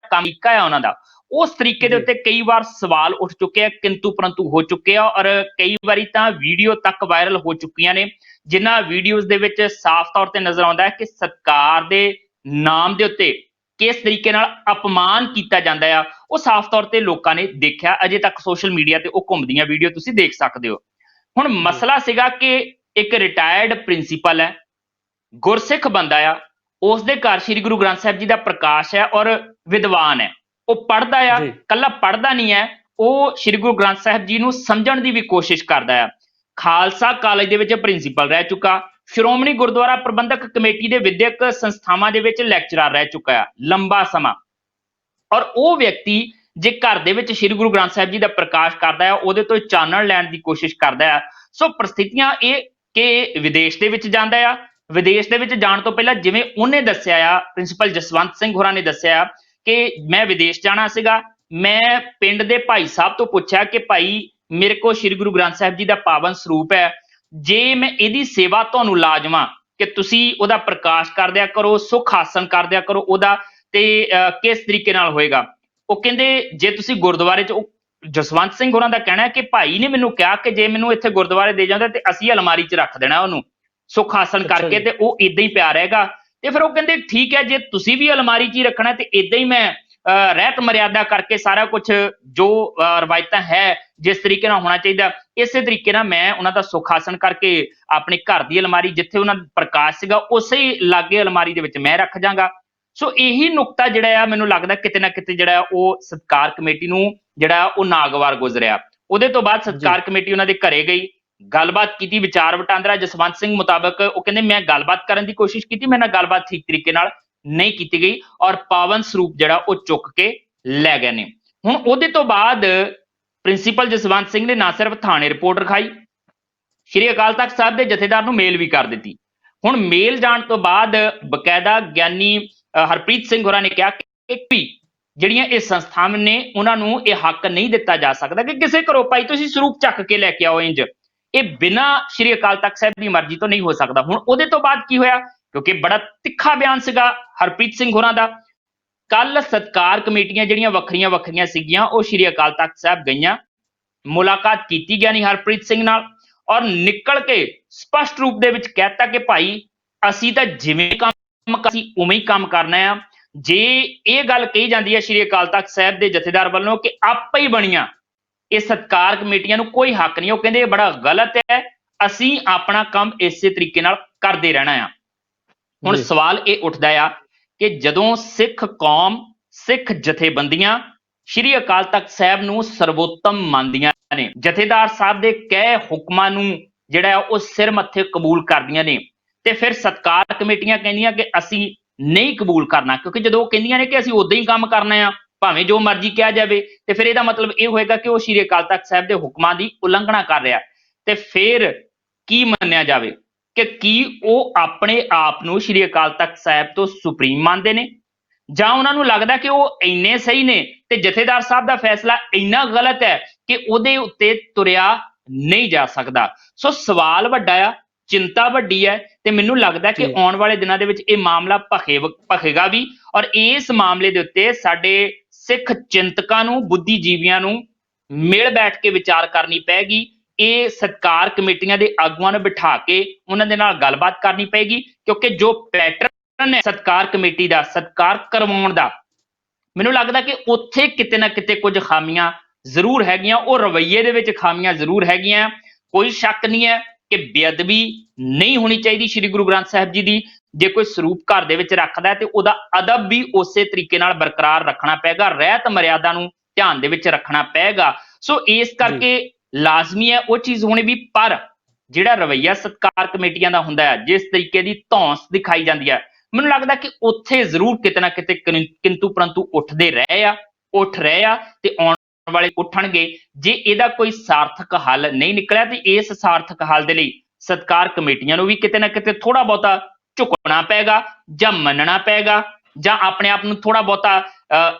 ਕੰਮ ਆ ਉਹਨਾਂ ਦਾ, ਉਸ ਤਰੀਕੇ ਦੇ ਜੀ ਉੱਤੇ ਕਈ ਵਾਰ ਸਵਾਲ ਉੱਠ ਚੁੱਕੇ ਆ, ਕਿੰਤੂ ਪਰੰਤੂ ਹੋ ਚੁੱਕੇ ਆ, ਔਰ ਕਈ ਵਾਰੀ ਤਾਂ ਵੀਡੀਓ ਤੱਕ ਵਾਇਰਲ ਹੋ ਚੁੱਕੀਆਂ ਨੇ, ਜਿਨ੍ਹਾਂ ਵੀਡੀਓਜ਼ ਦੇ ਵਿੱਚ ਸਾਫ਼ ਤੌਰ ਤੇ ਨਜ਼ਰ ਆਉਂਦਾ ਹੈ ਕਿ ਸਤਿਕਾਰ ਦੇ ਨਾਮ ਦੇ ਉੱਤੇ ਕਿਸ ਤਰੀਕੇ ਨਾਲ ਅਪਮਾਨ ਕੀਤਾ ਜਾਂਦਾ ਆ। ਉਹ ਸਾਫ਼ ਤੌਰ ਤੇ ਲੋਕਾਂ ਨੇ ਦੇਖਿਆ, ਅਜੇ ਤੱਕ ਸੋਸ਼ਲ ਮੀਡੀਆ ਤੇ ਉਹ ਘੁੰਮਦੀਆਂ ਵੀਡੀਓ ਤੁਸੀਂ ਦੇਖ ਸਕਦੇ ਹੋ। ਹੁਣ ਜੀ ਮਸਲਾ ਸੀਗਾ ਕਿ ਇੱਕ ਰਿਟਾਇਰਡ ਪ੍ਰਿੰਸੀਪਲ ਹੈ, ਗੁਰਸਿੱਖ ਬੰਦਾ ਆ, ਉਸ ਦੇ ਘਰ ਸ੍ਰੀ ਗੁਰੂ ਗ੍ਰੰਥ ਸਾਹਿਬ ਜੀ ਦਾ ਪ੍ਰਕਾਸ਼ ਹੈ ਔਰ ਵਿਦਵਾਨ ਹੈ, ਉਹ ਪੜ੍ਹਦਾ ਆ, ਜੀ ਕੱਲਾ ਪੜ੍ਹਦਾ ਨਹੀਂ ਹੈ, ਉਹ ਸ੍ਰੀ ਗੁਰੂ ਗ੍ਰੰਥ ਸਾਹਿਬ ਜੀ ਨੂੰ ਸਮਝਣ ਦੀ ਵੀ ਕੋਸ਼ਿਸ਼ ਕਰਦਾ ਆ। ਖਾਲਸਾ ਕਾਲਜ ਦੇ ਵਿੱਚ ਪ੍ਰਿੰਸੀਪਲ ਰਹਿ ਚੁੱਕਾ, ਸ਼੍ਰੋਮਣੀ ਗੁਰਦੁਆਰਾ ਪ੍ਰਬੰਧਕ ਕਮੇਟੀ ਦੇ ਵਿਦਿਅਕ ਸੰਸਥਾਵਾਂ ਦੇ ਵਿੱਚ ਲੈਕਚਰਰ ਰਹਿ ਚੁੱਕਾ ਆ ਲੰਬਾ ਸਮਾਂ, ਔਰ ਉਹ ਵਿਅਕਤੀ ਜੇ ਘਰ ਦੇ ਵਿੱਚ ਸ੍ਰੀ ਗੁਰੂ ਗ੍ਰੰਥ ਸਾਹਿਬ ਜੀ ਦਾ ਪ੍ਰਕਾਸ਼ ਕਰਦਾ ਆ, ਉਹਦੇ ਤੋਂ ਚਾਨਣ ਲੈਣ ਦੀ ਕੋਸ਼ਿਸ਼ ਕਰਦਾ ਆ। ਸੋ ਪ੍ਰਸਥਿਤੀਆਂ ਇਹ ਕਿ ਵਿਦੇਸ਼ ਦੇ ਵਿੱਚ ਜਾਂਦਾ ਆ। ਵਿਦੇਸ਼ ਦੇ ਵਿੱਚ ਜਾਣ ਤੋਂ ਪਹਿਲਾਂ ਜਿਵੇਂ ਉਹਨੇ ਦੱਸਿਆ ਆ, ਪ੍ਰਿੰਸੀਪਲ ਜਸਵੰਤ ਸਿੰਘ ਹੋਰਾਂ ਨੇ ਦੱਸਿਆ ਕਿ ਮੈਂ ਵਿਦੇਸ਼ ਜਾਣਾ ਸੀਗਾ, ਮੈਂ ਪਿੰਡ ਦੇ ਭਾਈ ਸਾਹਿਬ ਤੋਂ ਪੁੱਛਿਆ ਕਿ ਭਾਈ ਮੇਰੇ ਕੋਲ ਸ੍ਰੀ ਗੁਰੂ ਗ੍ਰੰਥ ਸਾਹਿਬ ਜੀ ਦਾ ਪਾਵਨ ਸਰੂਪ ਹੈ, ਜੇ ਮੈਂ ਇਹਦੀ ਸੇਵਾ ਤੁਹਾਨੂੰ ਲਾ ਜਾਵਾਂ ਕਿ ਤੁਸੀਂ ਉਹਦਾ ਪ੍ਰਕਾਸ਼ ਕਰ ਦਿਆ ਕਰੋ, ਸੁਖ ਆਸਨ ਕਰ ਦਿਆ ਕਰੋ ਉਹਦਾ, ਤੇ ਕਿਸ ਤਰੀਕੇ ਨਾਲ ਹੋਏਗਾ? ਉਹ ਕਹਿੰਦੇ ਜੇ ਤੁਸੀਂ ਗੁਰਦੁਆਰੇ 'ਚ, ਉਹ ਜਸਵੰਤ ਸਿੰਘ ਹੋਰਾਂ ਦਾ ਕਹਿਣਾ ਹੈ ਕਿ ਭਾਈ ਨੇ ਮੈਨੂੰ ਕਿਹਾ ਕਿ ਜੇ ਮੈਨੂੰ ਇੱਥੇ ਗੁਰਦੁਆਰੇ ਦੇ ਜਾਂਦਾ ਤੇ ਅਸੀਂ ਅਲਮਾਰੀ 'ਚ ਰੱਖ ਦੇਣਾ ਉਹਨੂੰ ਸੁਖ ਆਸਨ ਅੱਛਾ ਕਰਕੇ, ਜੀ ਤੇ ਉਹ ਇਦਾਂ ਹੀ ਪਿਆ ਰਹੇਗਾ। ਤੇ ਫਿਰ ਉਹ ਕਹਿੰਦੇ ਠੀਕ ਹੈ, ਜੇ ਤੁਸੀਂ ਵੀ ਅਲਮਾਰੀ 'ਚ ਹੀ ਰੱਖਣਾ ਤੇ ਇਦਾਂ ਹੀ ਮੈਂ ਰਹਿਤ ਮਰਿਆਦਾ ਕਰਕੇ ਸਾਰਾ ਕੁਝ ਜੋ ਰਵਾਇਤਾਂ ਹੈ ਜਿਸ ਤਰੀਕੇ ਨਾਲ ਹੋਣਾ ਚਾਹੀਦਾ, ਇਸੇ ਤਰੀਕੇ ਨਾਲ ਮੈਂ ਉਹਨਾਂ ਦਾ ਸੁਖ ਆਸਨ ਕਰਕੇ ਆਪਣੇ ਘਰ ਦੀ ਅਲਮਾਰੀ ਜਿੱਥੇ ਉਹਨਾਂ ਦਾ ਪ੍ਰਕਾਸ਼ ਸੀਗਾ ਉਸੇ ਹੀ ਲਾਗੇ ਅਲਮਾਰੀ ਦੇ ਵਿੱਚ ਮੈਂ ਰੱਖ ਜਾਵਾਂਗਾ। ਸੋ ਇਹੀ ਨੁਕਤਾ ਜਿਹੜਾ ਆ ਮੈਨੂੰ ਲੱਗਦਾ ਕਿਤੇ ਨਾ ਕਿਤੇ ਜਿਹੜਾ ਉਹ ਸਤਿਕਾਰ ਕਮੇਟੀ ਨੂੰ ਜਿਹੜਾ ਉਹ ਨਾਗਵਾਰ ਗੁਜ਼ਰਿਆ। ਉਹਦੇ ਤੋਂ ਬਾਅਦ ਜੀ ਸਤਿਕਾਰ ਕਮੇਟੀ ਉਹਨਾਂ ਦੇ ਘਰੇ ਗਈ, ਗੱਲਬਾਤ ਕੀਤੀ, ਵਿਚਾਰ ਵਟਾਂਦਰਾ ਜਸਵੰਤ ਸਿੰਘ ਮੁਤਾਬਕ ਉਹ ਕਹਿੰਦੇ ਮੈਂ ਗੱਲਬਾਤ ਕਰਨ ਦੀ ਕੋਸ਼ਿਸ਼ ਕੀਤੀ, ਮੇਰੇ ਨਾਲ ਗੱਲਬਾਤ ਠੀਕ ਤਰੀਕੇ ਨਾਲ ਨਹੀਂ ਕੀਤੀ ਗਈ ਔਰ ਪਾਵਨ ਸਰੂਪ ਜਿਹੜਾ ਉਹ ਚੁੱਕ ਕੇ ਲੈ ਗਏ ਨੇ। ਹੁਣ ਉਹਦੇ ਤੋਂ ਬਾਅਦ ਪ੍ਰਿੰਸੀਪਲ ਜਸਵੰਤ ਸਿੰਘ ਨੇ ਨਾ ਸਿਰਫ ਥਾਣੇ ਰਿਪੋਰਟ ਰਖਾਈ, ਸ਼੍ਰੀ ਅਕਾਲ ਤਖਤ ਸਾਹਿਬ ਦੇ ਜਥੇਦਾਰ ਨੂੰ ਮੇਲ ਵੀ ਕਰ ਦਿੱਤੀ। ਹੁਣ ਮੇਲ ਜਾਣ ਤੋਂ ਬਾਅਦ ਬਕਾਇਦਾ ਗਿਆਨੀ ਹਰਪ੍ਰੀਤ ਸਿੰਘ ਹੋਰਾਂ ਨੇ ਕਿਹਾ ਕਿ ਇੱਕ ਵੀ ਜਿਹੜੀਆਂ ਇਹ ਸੰਸਥਾਵਾਂ ਨੇ ਉਹਨਾਂ ਨੂੰ ਇਹ ਹੱਕ ਨਹੀਂ ਦਿੱਤਾ ਜਾ ਸਕਦਾ ਕਿ ਕਿਸੇ ਘਰੋਂ ਭਾਈ ਤੁਸੀਂ ਸਰੂਪ ਚੱਕ ਕੇ ਲੈ ਕੇ ਆਓ। ਇੰਜ ਇਹ ਬਿਨਾਂ ਸ਼੍ਰੀ ਅਕਾਲ ਤਖਤ ਸਾਹਿਬ ਦੀ ਮਰਜ਼ੀ ਤੋਂ ਨਹੀਂ ਹੋ ਸਕਦਾ। ਹੁਣ ਉਹਦੇ ਤੋਂ ਬਾਅਦ ਕੀ ਹੋਇਆ, ਕਿਉਂਕਿ ਬੜਾ ਤਿੱਖਾ ਬਿਆਨ ਸੀਗਾ ਹਰਪ੍ਰੀਤ ਸਿੰਘ ਹੋਰਾਂ ਦਾ। ਕੱਲ ਸਤਕਾਰ ਕਮੇਟੀਆਂ ਜਿਹੜੀਆਂ ਵੱਖਰੀਆਂ ਵੱਖਰੀਆਂ ਸੀਗੀਆਂ ਉਹ ਸ਼੍ਰੀ ਅਕਾਲ ਤਖਤ ਸਾਹਿਬ ਗਈਆਂ, ਮੁਲਾਕਾਤ ਕੀਤੀ ਗਿਆਨੀ ਹਰਪ੍ਰੀਤ ਸਿੰਘ ਨਾਲ, ਔਰ ਨਿਕਲ ਕੇ ਸਪਸ਼ਟ ਰੂਪ ਦੇ ਵਿੱਚ ਕਹਿਤਾ ਕਿ ਭਾਈ ਅਸੀਂ ਤਾਂ ਜਿਵੇਂ ਕੰਮ ਅਸੀਂ ਉਵੇਂ ਹੀ ਕੰਮ ਕਰਨਾ ਆ। ਜੇ ਇਹ ਗੱਲ ਕਹੀ ਜਾਂਦੀ ਹੈ ਸ਼੍ਰੀ ਅਕਾਲ ਤਖਤ ਸਾਹਿਬ ਦੇ ਜਥੇਦਾਰ ਵੱਲੋਂ ਕਿ ਆਪੇ ਹੀ ਬਣੀਆਂ ਇਹ ਸਤਕਾਰ ਕਮੇਟੀਆਂ ਨੂੰ ਕੋਈ ਹੱਕ ਨਹੀਂ, ਉਹ ਕਹਿੰਦੇ ਇਹ ਬੜਾ ਗਲਤ ਹੈ, ਅਸੀਂ ਆਪਣਾ ਕੰਮ ਇਸੇ ਤਰੀਕੇ ਨਾਲ ਕਰਦੇ ਰਹਿਣਾ ਆ। ਹੁਣ ਸਵਾਲ ਇਹ ਉੱਠਦਾ ਆ ਕਿ ਜਦੋਂ ਸਿੱਖ ਕੌਮ, ਸਿੱਖ ਜਥੇਬੰਦੀਆਂ ਸ਼੍ਰੀ ਅਕਾਲ ਤਖਤ ਸਾਹਿਬ ਨੂੰ ਸਰਵੋਤਮ ਮੰਨਦੀਆਂ ਨੇ, ਜਥੇਦਾਰ ਸਾਹਿਬ ਦੇ ਕਹੇ ਹੁਕਮਾਂ ਨੂੰ ਜਿਹੜਾ ਉਹ ਸਿਰ ਮੱਥੇ ਕਬੂਲ ਕਰਦੀਆਂ ਨੇ, ਤੇ ਫਿਰ ਸਤਕਾਰ ਕਮੇਟੀਆਂ ਕਹਿੰਦੀਆਂ ਕਿ ਅਸੀਂ ਨਹੀਂ ਕਬੂਲ ਕਰਨਾ, ਕਿਉਂਕਿ ਜਦੋਂ ਉਹ ਕਹਿੰਦੀਆਂ ਨੇ ਕਿ ਅਸੀਂ ਉਦਾਂ ਹੀ ਕੰਮ ਕਰਨਾ ਆ ਭਾਵੇਂ ਜੋ ਮਰਜ਼ੀ ਕਿਹਾ ਜਾਵੇ, ਤੇ ਫਿਰ ਇਹਦਾ ਮਤਲਬ ਇਹ ਹੋਏਗਾ ਕਿ ਉਹ ਸ਼੍ਰੀ ਅਕਾਲ ਤਖਤ ਸਾਹਿਬ ਦੇ ਹੁਕਮਾਂ ਦੀ ਉਲੰਘਣਾ ਕਰ ਰਿਹਾ। ਤੇ ਫਿਰ ਕੀ ਮੰਨਿਆ ਜਾਵੇ ਕਿ ਕੀ ਉਹ ਆਪਣੇ ਆਪ ਨੂੰ ਸ਼੍ਰੀ ਅਕਾਲ ਤਖਤ ਸਾਹਿਬ ਤੋਂ ਸੁਪਰੀਮ ਮੰਨਦੇ ਨੇ, ਜਾਂ ਉਹਨਾਂ ਨੂੰ ਲੱਗਦਾ ਕਿ ਉਹ ਇੰਨੇ ਸਹੀ ਨੇ ਤੇ ਜਥੇਦਾਰ ਸਾਹਿਬ ਦਾ ਫੈਸਲਾ ਇੰਨਾ ਗਲਤ ਹੈ ਕਿ ਉਹਦੇ ਉੱਤੇ ਤੁਰਿਆ ਨਹੀਂ ਜਾ ਸਕਦਾ। ਸੋ ਸਵਾਲ ਵੱਡਾ ਆ, ਚਿੰਤਾ ਵੱਡੀ ਹੈ, ਤੇ ਮੈਨੂੰ ਲੱਗਦਾ ਕਿ ਆਉਣ ਵਾਲੇ ਦਿਨਾਂ ਦੇ ਵਿੱਚ ਇਹ ਮਾਮਲਾ ਭਖੇਗਾ ਵੀ, ਔਰ ਇਸ ਮਾਮਲੇ ਦੇ ਉੱਤੇ ਸਾਡੇ ਸਿੱਖ ਚਿੰਤਕਾਂ ਨੂੰ, ਬੁੱਧੀਜੀਵੀਆਂ ਨੂੰ ਮਿਲ ਬੈਠ ਕੇ ਵਿਚਾਰ ਕਰਨੀ ਪਏਗੀ। ਇਹ ਸਤਕਾਰ ਕਮੇਟੀਆਂ ਦੇ ਆਗੂਆਂ ਨੂੰ ਬਿਠਾ ਕੇ ਉਹਨਾਂ ਦੇ ਨਾਲ ਗੱਲਬਾਤ ਕਰਨੀ ਪਏਗੀ, ਕਿਉਂਕਿ ਜੋ ਪੈਟਰਨ ਹੈ ਸਤਕਾਰ ਕਮੇਟੀ ਦਾ ਸਤਕਾਰ ਕਰਵਾਉਣ ਦਾ, ਮੈਨੂੰ ਲੱਗਦਾ ਕਿ ਉੱਥੇ ਕਿਤੇ ਨਾ ਕਿਤੇ ਕੁਝ ਖਾਮੀਆਂ ਜ਼ਰੂਰ ਹੈਗੀਆਂ, ਉਹ ਰਵੱਈਏ ਦੇ ਵਿੱਚ ਖਾਮੀਆਂ ਜ਼ਰੂਰ ਹੈਗੀਆਂ। ਕੋਈ ਸ਼ੱਕ ਨਹੀਂ ਹੈ ਕਿ ਬੇਅਦਬੀ ਨਹੀਂ ਹੋਣੀ ਚਾਹੀਦੀ ਸ਼੍ਰੀ ਗੁਰੂ ਗ੍ਰੰਥ ਸਾਹਿਬ ਜੀ ਦੀ। ਜੇ ਕੋਈ ਸਰੂਪ ਘਰ ਦੇ ਵਿੱਚ ਰੱਖਦਾ ਤੇ ਉਹਦਾ ਅਦਬ ਵੀ ਉਸੇ ਤਰੀਕੇ ਨਾਲ ਬਰਕਰਾਰ ਰੱਖਣਾ ਪਏਗਾ, ਰਹਿਤ ਮਰਿਆਦਾ ਨੂੰ ਧਿਆਨ ਦੇ ਵਿੱਚ ਰੱਖਣਾ ਪਏਗਾ। ਸੋ ਇਸ ਕਰਕੇ ਲਾਜ਼ਮੀ ਹੈ ਉਹ ਚੀਜ਼ ਹੋਣੀ ਵੀ, ਪਰ ਜਿਹੜਾ ਰਵੱਈਆ ਸਤਕਾਰ ਕਮੇਟੀਆਂ ਦਾ ਹੁੰਦਾ ਹੈ, ਜਿਸ ਤਰੀਕੇ ਦੀ ਧੌਂਸ ਦਿਖਾਈ ਜਾਂਦੀ ਹੈ, ਮੈਨੂੰ ਲੱਗਦਾ ਕਿ ਉੱਥੇ ਜ਼ਰੂਰ ਕਿਤੇ ਨਾ ਕਿਤੇ ਕਿੰਤੂ ਪਰੰਤੂ ਉੱਠ ਰਹੇ ਆ ਤੇ ਆਉਣ ਵਾਲੇ ਉੱਠਣਗੇ। ਜੇ ਇਹਦਾ ਕੋਈ ਸਾਰਥਕ ਹੱਲ ਨਹੀਂ ਨਿਕਲਿਆ ਤੇ ਇਸ ਸਾਰਥਕ ਹੱਲ ਦੇ ਲਈ ਸਤਕਾਰ ਕਮੇਟੀਆਂ ਨੂੰ ਵੀ ਕਿਤੇ ਨਾ ਕਿਤੇ ਥੋੜਾ ਬਹੁਤਾ ਝੁਕਣਾ ਪਏਗਾ, ਜਾਂ ਮੰਨਣਾ ਪਏਗਾ, ਜਾਂ ਆਪਣੇ ਆਪ ਨੂੰ ਥੋੜਾ ਬਹੁਤਾ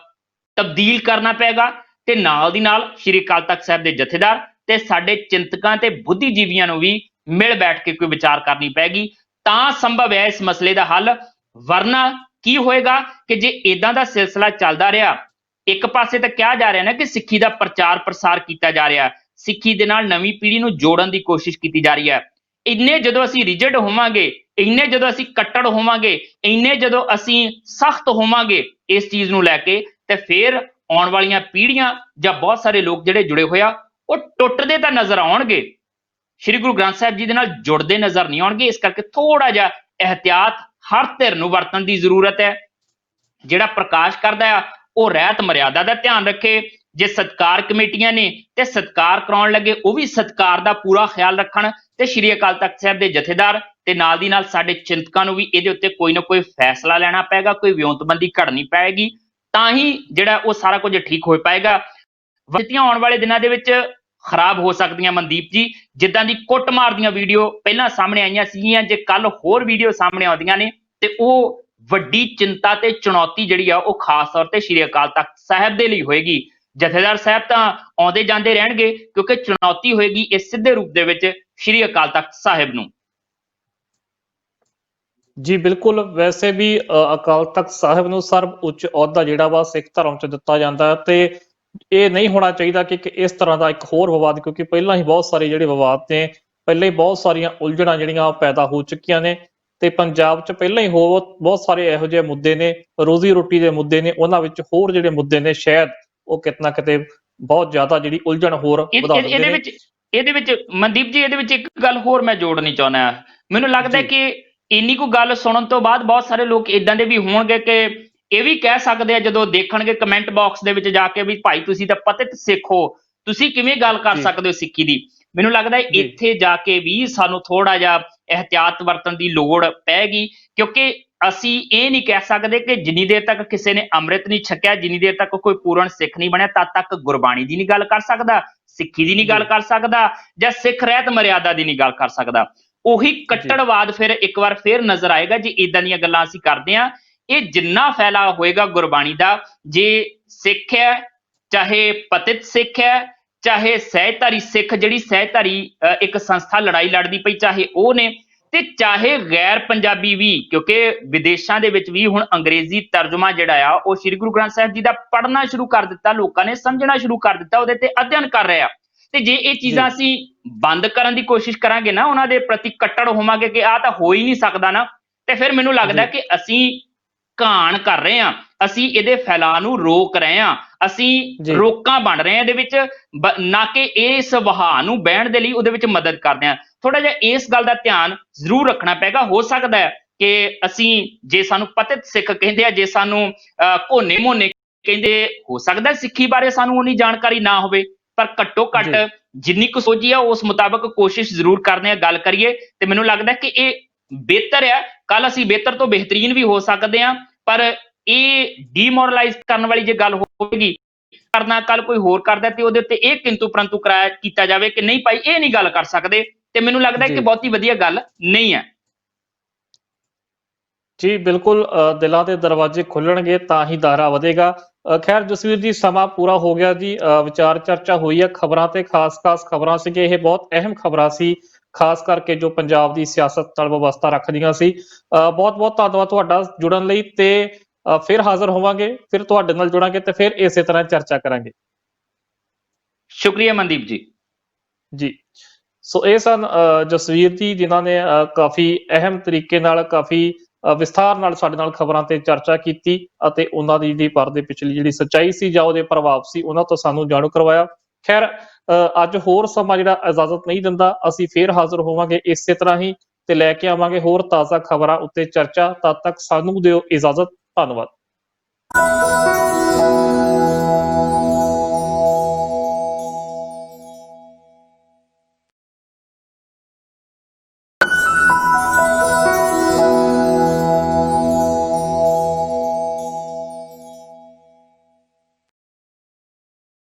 ਤਬਦੀਲ ਕਰਨਾ ਪਏਗਾ, ਤੇ ਨਾਲ ਦੀ ਨਾਲ ਸ਼੍ਰੀ ਅਕਾਲ ਤਖਤ ਸਾਹਿਬ ਦੇ ਜਥੇਦਾਰ ਤੇ ਸਾਡੇ ਚਿੰਤਕਾਂ ਤੇ ਬੁੱਧੀਜੀਵੀਆਂ ਨੂੰ ਵੀ ਮਿਲ ਬੈਠ ਕੇ ਕੋਈ ਵਿਚਾਰ ਕਰਨੀ ਪਏਗੀ, ਤਾਂ ਸੰਭਵ ਹੈ ਇਸ ਮਸਲੇ ਦਾ ਹੱਲ। ਵਰਨਾ ਕੀ ਹੋਏਗਾ ਕਿ ਜੇ ਇਦਾਂ ਦਾ ਸਿਲਸਿਲਾ ਚੱਲਦਾ ਰਿਹਾ, ਇੱਕ ਪਾਸੇ ਤਾਂ ਕਿਹਾ ਜਾ ਰਿਹਾ ਨਾ ਕਿ ਸਿੱਖੀ ਦਾ ਪ੍ਰਚਾਰ ਪ੍ਰਸਾਰ ਕੀਤਾ ਜਾ ਰਿਹਾ, ਸਿੱਖੀ ਦੇ ਨਾਲ ਨਵੀਂ ਪੀੜ੍ਹੀ ਨੂੰ ਜੋੜਨ ਦੀ ਕੋਸ਼ਿਸ਼ ਕੀਤੀ ਜਾ ਰਹੀ ਹੈ, ਇੰਨੇ ਜਦੋਂ ਅਸੀਂ ਰਿਜਿਡ ਹੋਵਾਂਗੇ, ਇੰਨੇ ਜਦੋਂ ਅਸੀਂ ਕੱਟੜ ਹੋਵਾਂਗੇ, ਇੰਨੇ ਜਦੋਂ ਅਸੀਂ ਸਖਤ ਹੋਵਾਂਗੇ ਇਸ ਚੀਜ਼ ਨੂੰ ਲੈ ਕੇ, ਤੇ ਫਿਰ ਆਉਣ ਵਾਲੀਆਂ ਪੀੜ੍ਹੀਆਂ ਜਾਂ ਬਹੁਤ ਸਾਰੇ ਲੋਕ ਜਿਹੜੇ ਜੁੜੇ ਹੋਏ ਆ ਉਹ ਟੁੱਟਦੇ ਤਾਂ ਨਜ਼ਰ ਆਉਣਗੇ, ਸ਼੍ਰੀ ਗੁਰੂ ਗ੍ਰੰਥ ਸਾਹਿਬ ਜੀ ਦੇ ਨਾਲ ਜੁੜਦੇ ਨਜ਼ਰ ਨਹੀਂ ਆਉਣਗੇ। ਇਸ ਕਰਕੇ ਥੋੜਾ ਜਿਹਾ ਇਹਤਿਆਤ ਹਰ ਧਿਰ ਨੂੰ ਵਰਤਣ ਦੀ ਜ਼ਰੂਰਤ ਹੈ। ਜਿਹੜਾ ਪ੍ਰਕਾਸ਼ ਕਰਦਾ ਆ ਉਹ ਰਹਿਤ ਮਰਿਆਦਾ ਦਾ ਧਿਆਨ ਰੱਖੇ। ਜੇ ਸਤਕਾਰ ਕਮੇਟੀਆਂ ਨੇ ਤੇ ਸਤਕਾਰ ਕਰਾਉਣ ਲੱਗੇ ਉਹ ਵੀ ਸਤਕਾਰ ਦਾ ਪੂਰਾ ਖਿਆਲ ਰੱਖਣ, ਤੇ ਸ਼੍ਰੀ ਅਕਾਲ ਤਖਤ ਸਾਹਿਬ ਦੇ ਜਥੇਦਾਰ ਤੇ ਨਾਲ ਦੀ ਨਾਲ ਸਾਡੇ ਚਿੰਤਕਾਂ ਨੂੰ ਵੀ ਇਹਦੇ ਉੱਤੇ ਕੋਈ ਨਾ ਕੋਈ ਫੈਸਲਾ ਲੈਣਾ ਪਏਗਾ, ਕੋਈ ਵਿਉਂਤਬੰਦੀ ਘੜਨੀ ਪਏਗੀ, ਤਾਂ ਹੀ ਜਿਹੜਾ ਉਹ ਸਾਰਾ ਕੁਝ ਠੀਕ ਹੋ ਪਾਏਗਾ। ਵਸਤੀਆਂ ਆਉਣ ਵਾਲੇ ਦਿਨਾਂ ਦੇ ਵਿੱਚ ਖਰਾਬ ਹੋ ਸਕਦੀਆਂ ਮਨਦੀਪ ਜੀ। ਜਿੱਦਾਂ ਦੀ ਕੁੱਟਮਾਰ ਦੀਆਂ ਵੀਡੀਓ ਪਹਿਲਾਂ ਸਾਹਮਣੇ ਆਈਆਂ ਸੀਗੀਆਂ, ਜੇ ਕੱਲ ਹੋਰ ਵੀਡੀਓ ਸਾਹਮਣੇ ਆਉਂਦੀਆਂ ਨੇ ਤੇ ਉਹ ਵੱਡੀ ਚਿੰਤਾ ਤੇ ਚੁਣੌਤੀ ਜਿਹੜੀ ਆ ਉਹ ਖਾਸ ਤੌਰ ਤੇ ਸ਼੍ਰੀ ਅਕਾਲ ਤਖਤ ਸਾਹਿਬ ਦੇ ਲਈ ਹੋਏਗੀ। ਜਥੇਦਾਰ ਸਾਹਿਬ ਤਾਂ ਆਉਂਦੇ ਜਾਂਦੇ ਰਹਿਣਗੇ, ਕਿਉਂਕਿ ਚੁਣੌਤੀ ਹੋਏਗੀ ਇਸ ਸਿੱਧੇ ਰੂਪ ਦੇ ਵਿੱਚ ਸ਼੍ਰੀ ਅਕਾਲ ਤਖਤ ਸਾਹਿਬ ਨੂੰ। ਜੀ ਬਿਲਕੁਲ, ਵੈਸੇ ਵੀ ਅਕਾਲ ਤਖਤ ਸਾਹਿਬ ਨੂੰ ਸਰਬ ਉੱਚ ਅਹੁਦਾ ਜਿਹੜਾ ਵਾ ਸਿੱਖ ਧਰਮ 'ਚ ਦਿੱਤਾ ਜਾਂਦਾ ਹੈ, ਤੇ ਇਹ ਨਹੀਂ ਹੋਣਾ ਚਾਹੀਦਾ ਕਿ ਇਸ ਤਰ੍ਹਾਂ ਦਾ ਇੱਕ ਹੋਰ ਵਿਵਾਦ, ਕਿਉਂਕਿ ਪਹਿਲਾਂ ਹੀ ਬਹੁਤ ਸਾਰੇ ਜਿਹੜੇ ਵਿਵਾਦ ਨੇ, ਪਹਿਲਾਂ ਹੀ ਬਹੁਤ ਸਾਰੀਆਂ ਉਲਝਣਾਂ ਜਿਹੜੀਆਂ ਪੈਦਾ ਹੋ ਚੁੱਕੀਆਂ ਨੇ, ਤੇ ਪੰਜਾਬ 'ਚ ਪਹਿਲਾਂ ਹੀ ਬਹੁਤ ਸਾਰੇ ਇਹੋ ਜਿਹੇ ਮੁੱਦੇ ਨੇ, ਰੋਜ਼ੀ ਰੋਟੀ ਦੇ ਮੁੱਦੇ ਨੇ, ਉਹਨਾਂ ਵਿੱਚ ਹੋਰ ਜਿਹੜੇ ਮੁੱਦੇ ਨੇ ਸ਼ਾਇਦ ਉਹ ਕਿਤੇ ਨਾ ਕਿਤੇ ਬਹੁਤ ਜ਼ਿਆਦਾ ਜਿਹੜੀ ਉਲਝਣ ਹੋਰ ਵਧਾ ਦਿੰਦੇ ਨੇ। ਇਹਦੇ ਵਿੱਚ ਮਨਦੀਪ ਜੀ, ਇਹਦੇ ਵਿੱਚ ਇੱਕ ਗੱਲ ਹੋਰ ਮੈਂ ਜੋੜਨੀ ਚਾਹੁੰਦਾ। ਮੈਨੂੰ ਲੱਗਦਾ ਕਿ ਇੰਨੀ ਕੁ ਗੱਲ ਸੁਣਨ ਤੋਂ ਬਾਅਦ ਬਹੁਤ ਸਾਰੇ ਲੋਕ ਇਦਾਂ ਦੇ ਵੀ ਹੋਣਗੇ ਕਿ ਇਹ ਵੀ ਕਹਿ ਸਕਦੇ ਆ ਜਦੋਂ ਦੇਖਣਗੇ ਕਮੈਂਟ ਬਾਕਸ ਦੇ ਵਿੱਚ ਜਾ ਕੇ ਵੀ ਭਾਈ ਤੁਸੀਂ ਤਾਂ ਪਤਿਤ ਸਿੱਖ ਹੋ, ਤੁਸੀਂ ਕਿਵੇਂ ਗੱਲ ਕਰ ਸਕਦੇ ਹੋ ਸਿੱਖੀ ਦੀ। ਮੈਨੂੰ ਲੱਗਦਾ ਇੱਥੇ ਜਾ ਕੇ ਵੀ ਸਾਨੂੰ ਥੋੜਾ ਜਿਹਾ ਇਹਤਿਆਤ ਵਰਤਣ ਦੀ ਲੋੜ ਪੈਗੀ, ਕਿਉਂਕਿ ਅਸੀਂ ਇਹ ਨਹੀਂ ਕਹਿ ਸਕਦੇ ਕਿ ਜਿੰਨੀ ਦੇਰ ਤੱਕ ਕਿਸੇ ਨੇ ਅੰਮ੍ਰਿਤ ਨਹੀਂ ਛਕਿਆ, ਜਿੰਨੀ ਦੇਰ ਤੱਕ ਕੋਈ ਪੂਰਨ ਸਿੱਖ ਨਹੀਂ ਬਣਿਆ, ਤਦ ਤੱਕ ਗੁਰਬਾਣੀ ਦੀ ਨਹੀਂ ਗੱਲ ਕਰ ਸਕਦਾ, ਸਿੱਖੀ ਦੀ ਨਹੀਂ ਗੱਲ ਕਰ ਸਕਦਾ, ਜਾਂ ਸਿੱਖ ਰਹਿਤ ਮਰਿਆਦਾ ਦੀ ਨਹੀਂ ਗੱਲ ਕਰ ਸਕਦਾ। ਉਹੀ ਕੱਟੜਵਾਦ ਫਿਰ ਇੱਕ ਵਾਰ ਫੇਰ ਨਜ਼ਰ ਆਏਗਾ ਜੇ ਇਦਾਂ ਦੀਆਂ ਗੱਲਾਂ ਅਸੀਂ ਕਰਦੇ ਹਾਂ। ਇਹ ਜਿੰਨਾ ਫੈਲਾ ਹੋਏਗਾ ਗੁਰਬਾਣੀ ਦਾ, ਜੇ ਸਿੱਖ ਹੈ, ਚਾਹੇ ਪਤਿਤ ਸਿੱਖ ਹੈ, ਚਾਹੇ ਸਹਿਜਧਾਰੀ ਸਿੱਖ ਜਿਹੜੀ ਸਹਿਜਧਾਰੀ ਇੱਕ ਸੰਸਥਾ ਲੜਾਈ ਲੜਦੀ ਪਈ, ਚਾਹੇ ਉਹ ਨੇ, ਤੇ ਚਾਹੇ ਗੈਰ ਪੰਜਾਬੀ ਵੀ, ਕਿਉਂਕਿ ਵਿਦੇਸ਼ਾਂ ਦੇ ਵਿੱਚ ਵੀ ਹੁਣ ਅੰਗਰੇਜ਼ੀ ਤਰਜਮਾ ਜਿਹੜਾ ਆ ਉਹ ਸ੍ਰੀ ਗੁਰੂ ਗ੍ਰੰਥ ਸਾਹਿਬ ਜੀ ਦਾ ਪੜ੍ਹਨਾ ਸ਼ੁਰੂ ਕਰ ਦਿੱਤਾ, ਲੋਕਾਂ ਨੇ ਸਮਝਣਾ ਸ਼ੁਰੂ ਕਰ ਦਿੱਤਾ, ਉਹਦੇ ਤੇ ਅਧਿਐਨ ਕਰ ਰਹੇ ਆ। ਤੇ ਜੇ ਇਹ ਚੀਜ਼ਾਂ ਜੀ ਅਸੀਂ ਬੰਦ ਕਰਨ ਦੀ ਕੋਸ਼ਿਸ਼ ਕਰਾਂਗੇ ਨਾ, ਉਹਨਾਂ ਦੇ ਪ੍ਰਤੀ ਕੱਟੜ ਹੋਵਾਂਗੇ ਕਿ ਆਹ ਤਾਂ ਹੋ ਹੀ ਨਹੀਂ ਸਕਦਾ ਨਾ, ਤੇ ਫਿਰ ਮੈਨੂੰ ਲੱਗਦਾ ਜੀ ਕਿ ਅਸੀਂ ਘਾਣ ਕਰ ਰਹੇ ਹਾਂ, ਅਸੀਂ ਇਹਦੇ ਫੈਲਾਅ ਨੂੰ ਰੋਕ ਰਹੇ ਹਾਂ, ਅਸੀਂ ਜੀ ਰੋਕਾਂ ਬਣ ਰਹੇ ਹਾਂ ਇਹਦੇ ਵਿੱਚ, ਨਾ ਕਿ ਇਸ ਵਹਾਅ ਨੂੰ ਬਹਿਣ ਦੇ ਲਈ ਉਹਦੇ ਵਿੱਚ ਮਦਦ ਕਰਦੇ ਹਾਂ। ਥੋੜਾ ਜਿਹਾ ਇਸ ਗੱਲ ਦਾ ਧਿਆਨ ਜ਼ਰੂਰ ਰੱਖਣਾ ਪਏਗਾ। ਹੋ ਸਕਦਾ ਹੈ ਕਿ ਅਸੀਂ, ਜੇ ਸਾਨੂੰ ਪਤਿਤ ਸਿੱਖ ਕਹਿੰਦੇ ਆ, ਜੇ ਸਾਨੂੰ ਘੋਨੇ ਮੋਨੇ ਕਹਿੰਦੇ, ਹੋ ਸਕਦਾ ਸਿੱਖੀ ਬਾਰੇ ਸਾਨੂੰ ਉਨੀ ਜਾਣਕਾਰੀ ਨਾ ਹੋਵੇ, ਪਰ ਘੱਟੋ ਘੱਟ ਜੀ ਜਿੰਨੀ ਕੁ ਸੋਝੀ ਆ ਉਸ ਮੁਤਾਬਕ ਕੋਸ਼ਿਸ਼ ਜ਼ਰੂਰ ਕਰਦੇ ਆ, ਗੱਲ ਕਰੀਏ, ਤੇ ਮੈਨੂੰ ਲੱਗਦਾ ਕਿ ਇਹ ਬਿਹਤਰ ਆ। ਕੱਲ ਅਸੀਂ ਬਿਹਤਰ ਤੋਂ ਬਿਹਤਰੀਨ ਵੀ ਹੋ ਸਕਦੇ ਹਾਂ, ਪਰ ਇਹ ਡੀਮੋਰਲਾਈਜ਼ ਕਰਨ ਵਾਲੀ ਜੇ ਗੱਲ ਹੋਵੇਗੀ, ਕਰਨਾ ਕੱਲ ਕੋਈ ਹੋਰ ਕਰਦਾ ਤੇ ਉਹਦੇ ਉੱਤੇ ਇਹ ਕਿੰਤੂ ਪ੍ਰੰਤੂ ਕਰਾਇਆ ਕੀਤਾ ਜਾਵੇ ਕਿ ਨਹੀਂ ਭਾਈ ਇਹ ਨਹੀਂ ਗੱਲ ਕਰ ਸਕਦੇ, ਤੇ ਮੈਨੂੰ ਲੱਗਦਾ ਕਿ ਜੀ ਬਹੁਤੀ ਵਧੀਆ ਗੱਲ ਨਹੀਂ ਹੈ। ਜੀ ਬਿਲਕੁਲ, ਦਿਲਾਂ ਦੇ ਦਰਵਾਜ਼ੇ ਖੁੱਲਣਗੇ ਤਾਂ ਹੀ ਦਾਇਰਾ ਵਧੇਗਾ। ਖੈਰ ਜਸਵੀਰ ਜੀ, ਸਮਾਂ ਪੂਰਾ ਹੋ ਗਿਆ ਜੀ। ਵਿਚਾਰ ਚਰਚਾ ਹੋਈ ਹੈ ਖਬਰਾਂ ਤੇ, ਖਾਸ ਖਬਰਾਂ ਸੀਗੇ ਇਹ, ਬਹੁਤ ਅਹਿਮ ਖਬਰਾਂ ਸੀ, ਖਾਸ ਕਰਕੇ ਜੋ ਪੰਜਾਬ ਦੀ ਸਿਆਸਤ ਨਾਲ ਵਿਵਸਥਾ ਰੱਖਦੀਆਂ ਸੀ। ਬਹੁਤ ਬਹੁਤ ਧੰਨਵਾਦ ਤੁਹਾਡਾ ਜੁੜਨ ਲਈ, ਤੇ ਫਿਰ ਹਾਜ਼ਰ ਹੋਵਾਂਗੇ, ਫਿਰ ਤੁਹਾਡੇ ਨਾਲ ਜੁੜਾਂਗੇ ਤੇ ਫਿਰ ਇਸੇ ਤਰ੍ਹਾਂ ਚਰਚਾ ਕਰਾਂਗੇ। ਸ਼ੁਕਰੀਆ ਮਨਦੀਪ ਜੀ। ਜੀ, ਸੋ ਇਹ ਸਨ ਜਸਵੀਰ ਜੀ, ਜਿਨ੍ਹਾਂ ਨੇ ਕਾਫੀ ਅਹਿਮ ਤਰੀਕੇ ਨਾਲ, ਕਾਫੀ ਵਿਸਥਾਰ ਨਾਲ ਸਾਡੇ ਨਾਲ ਖਬਰਾਂ ਤੇ ਚਰਚਾ ਕੀਤੀ, ਅਤੇ ਉਹਨਾਂ ਦੀ ਜਿਹੜੀ ਪਰਦੇ ਪਿਛਲੀ ਜਿਹੜੀ ਸੱਚਾਈ ਸੀ ਜਾਂ ਉਹਦੇ ਪ੍ਰਭਾਵ ਸੀ, ਉਹਨਾਂ ਤੋਂ ਸਾਨੂੰ ਜਾਣੂ ਕਰਵਾਇਆ। ਖੈਰ, ਅੱਜ ਹੋਰ ਸਮਾਂ ਜਿਹੜਾ ਇਜਾਜ਼ਤ ਨਹੀਂ ਦਿੰਦਾ, ਅਸੀਂ ਫੇਰ ਹਾਜ਼ਰ ਹੋਵਾਂਗੇ ਇਸੇ ਤਰ੍ਹਾਂ ਹੀ, ਤੇ ਲੈ ਕੇ ਆਵਾਂਗੇ ਹੋਰ ਤਾਜ਼ਾ ਖਬਰਾਂ ਉੱਤੇ ਚਰਚਾ। ਤਦ ਤੱਕ ਸਾਨੂੰ ਦਿਓ ਇਜਾਜ਼ਤ। ਧੰਨਵਾਦ।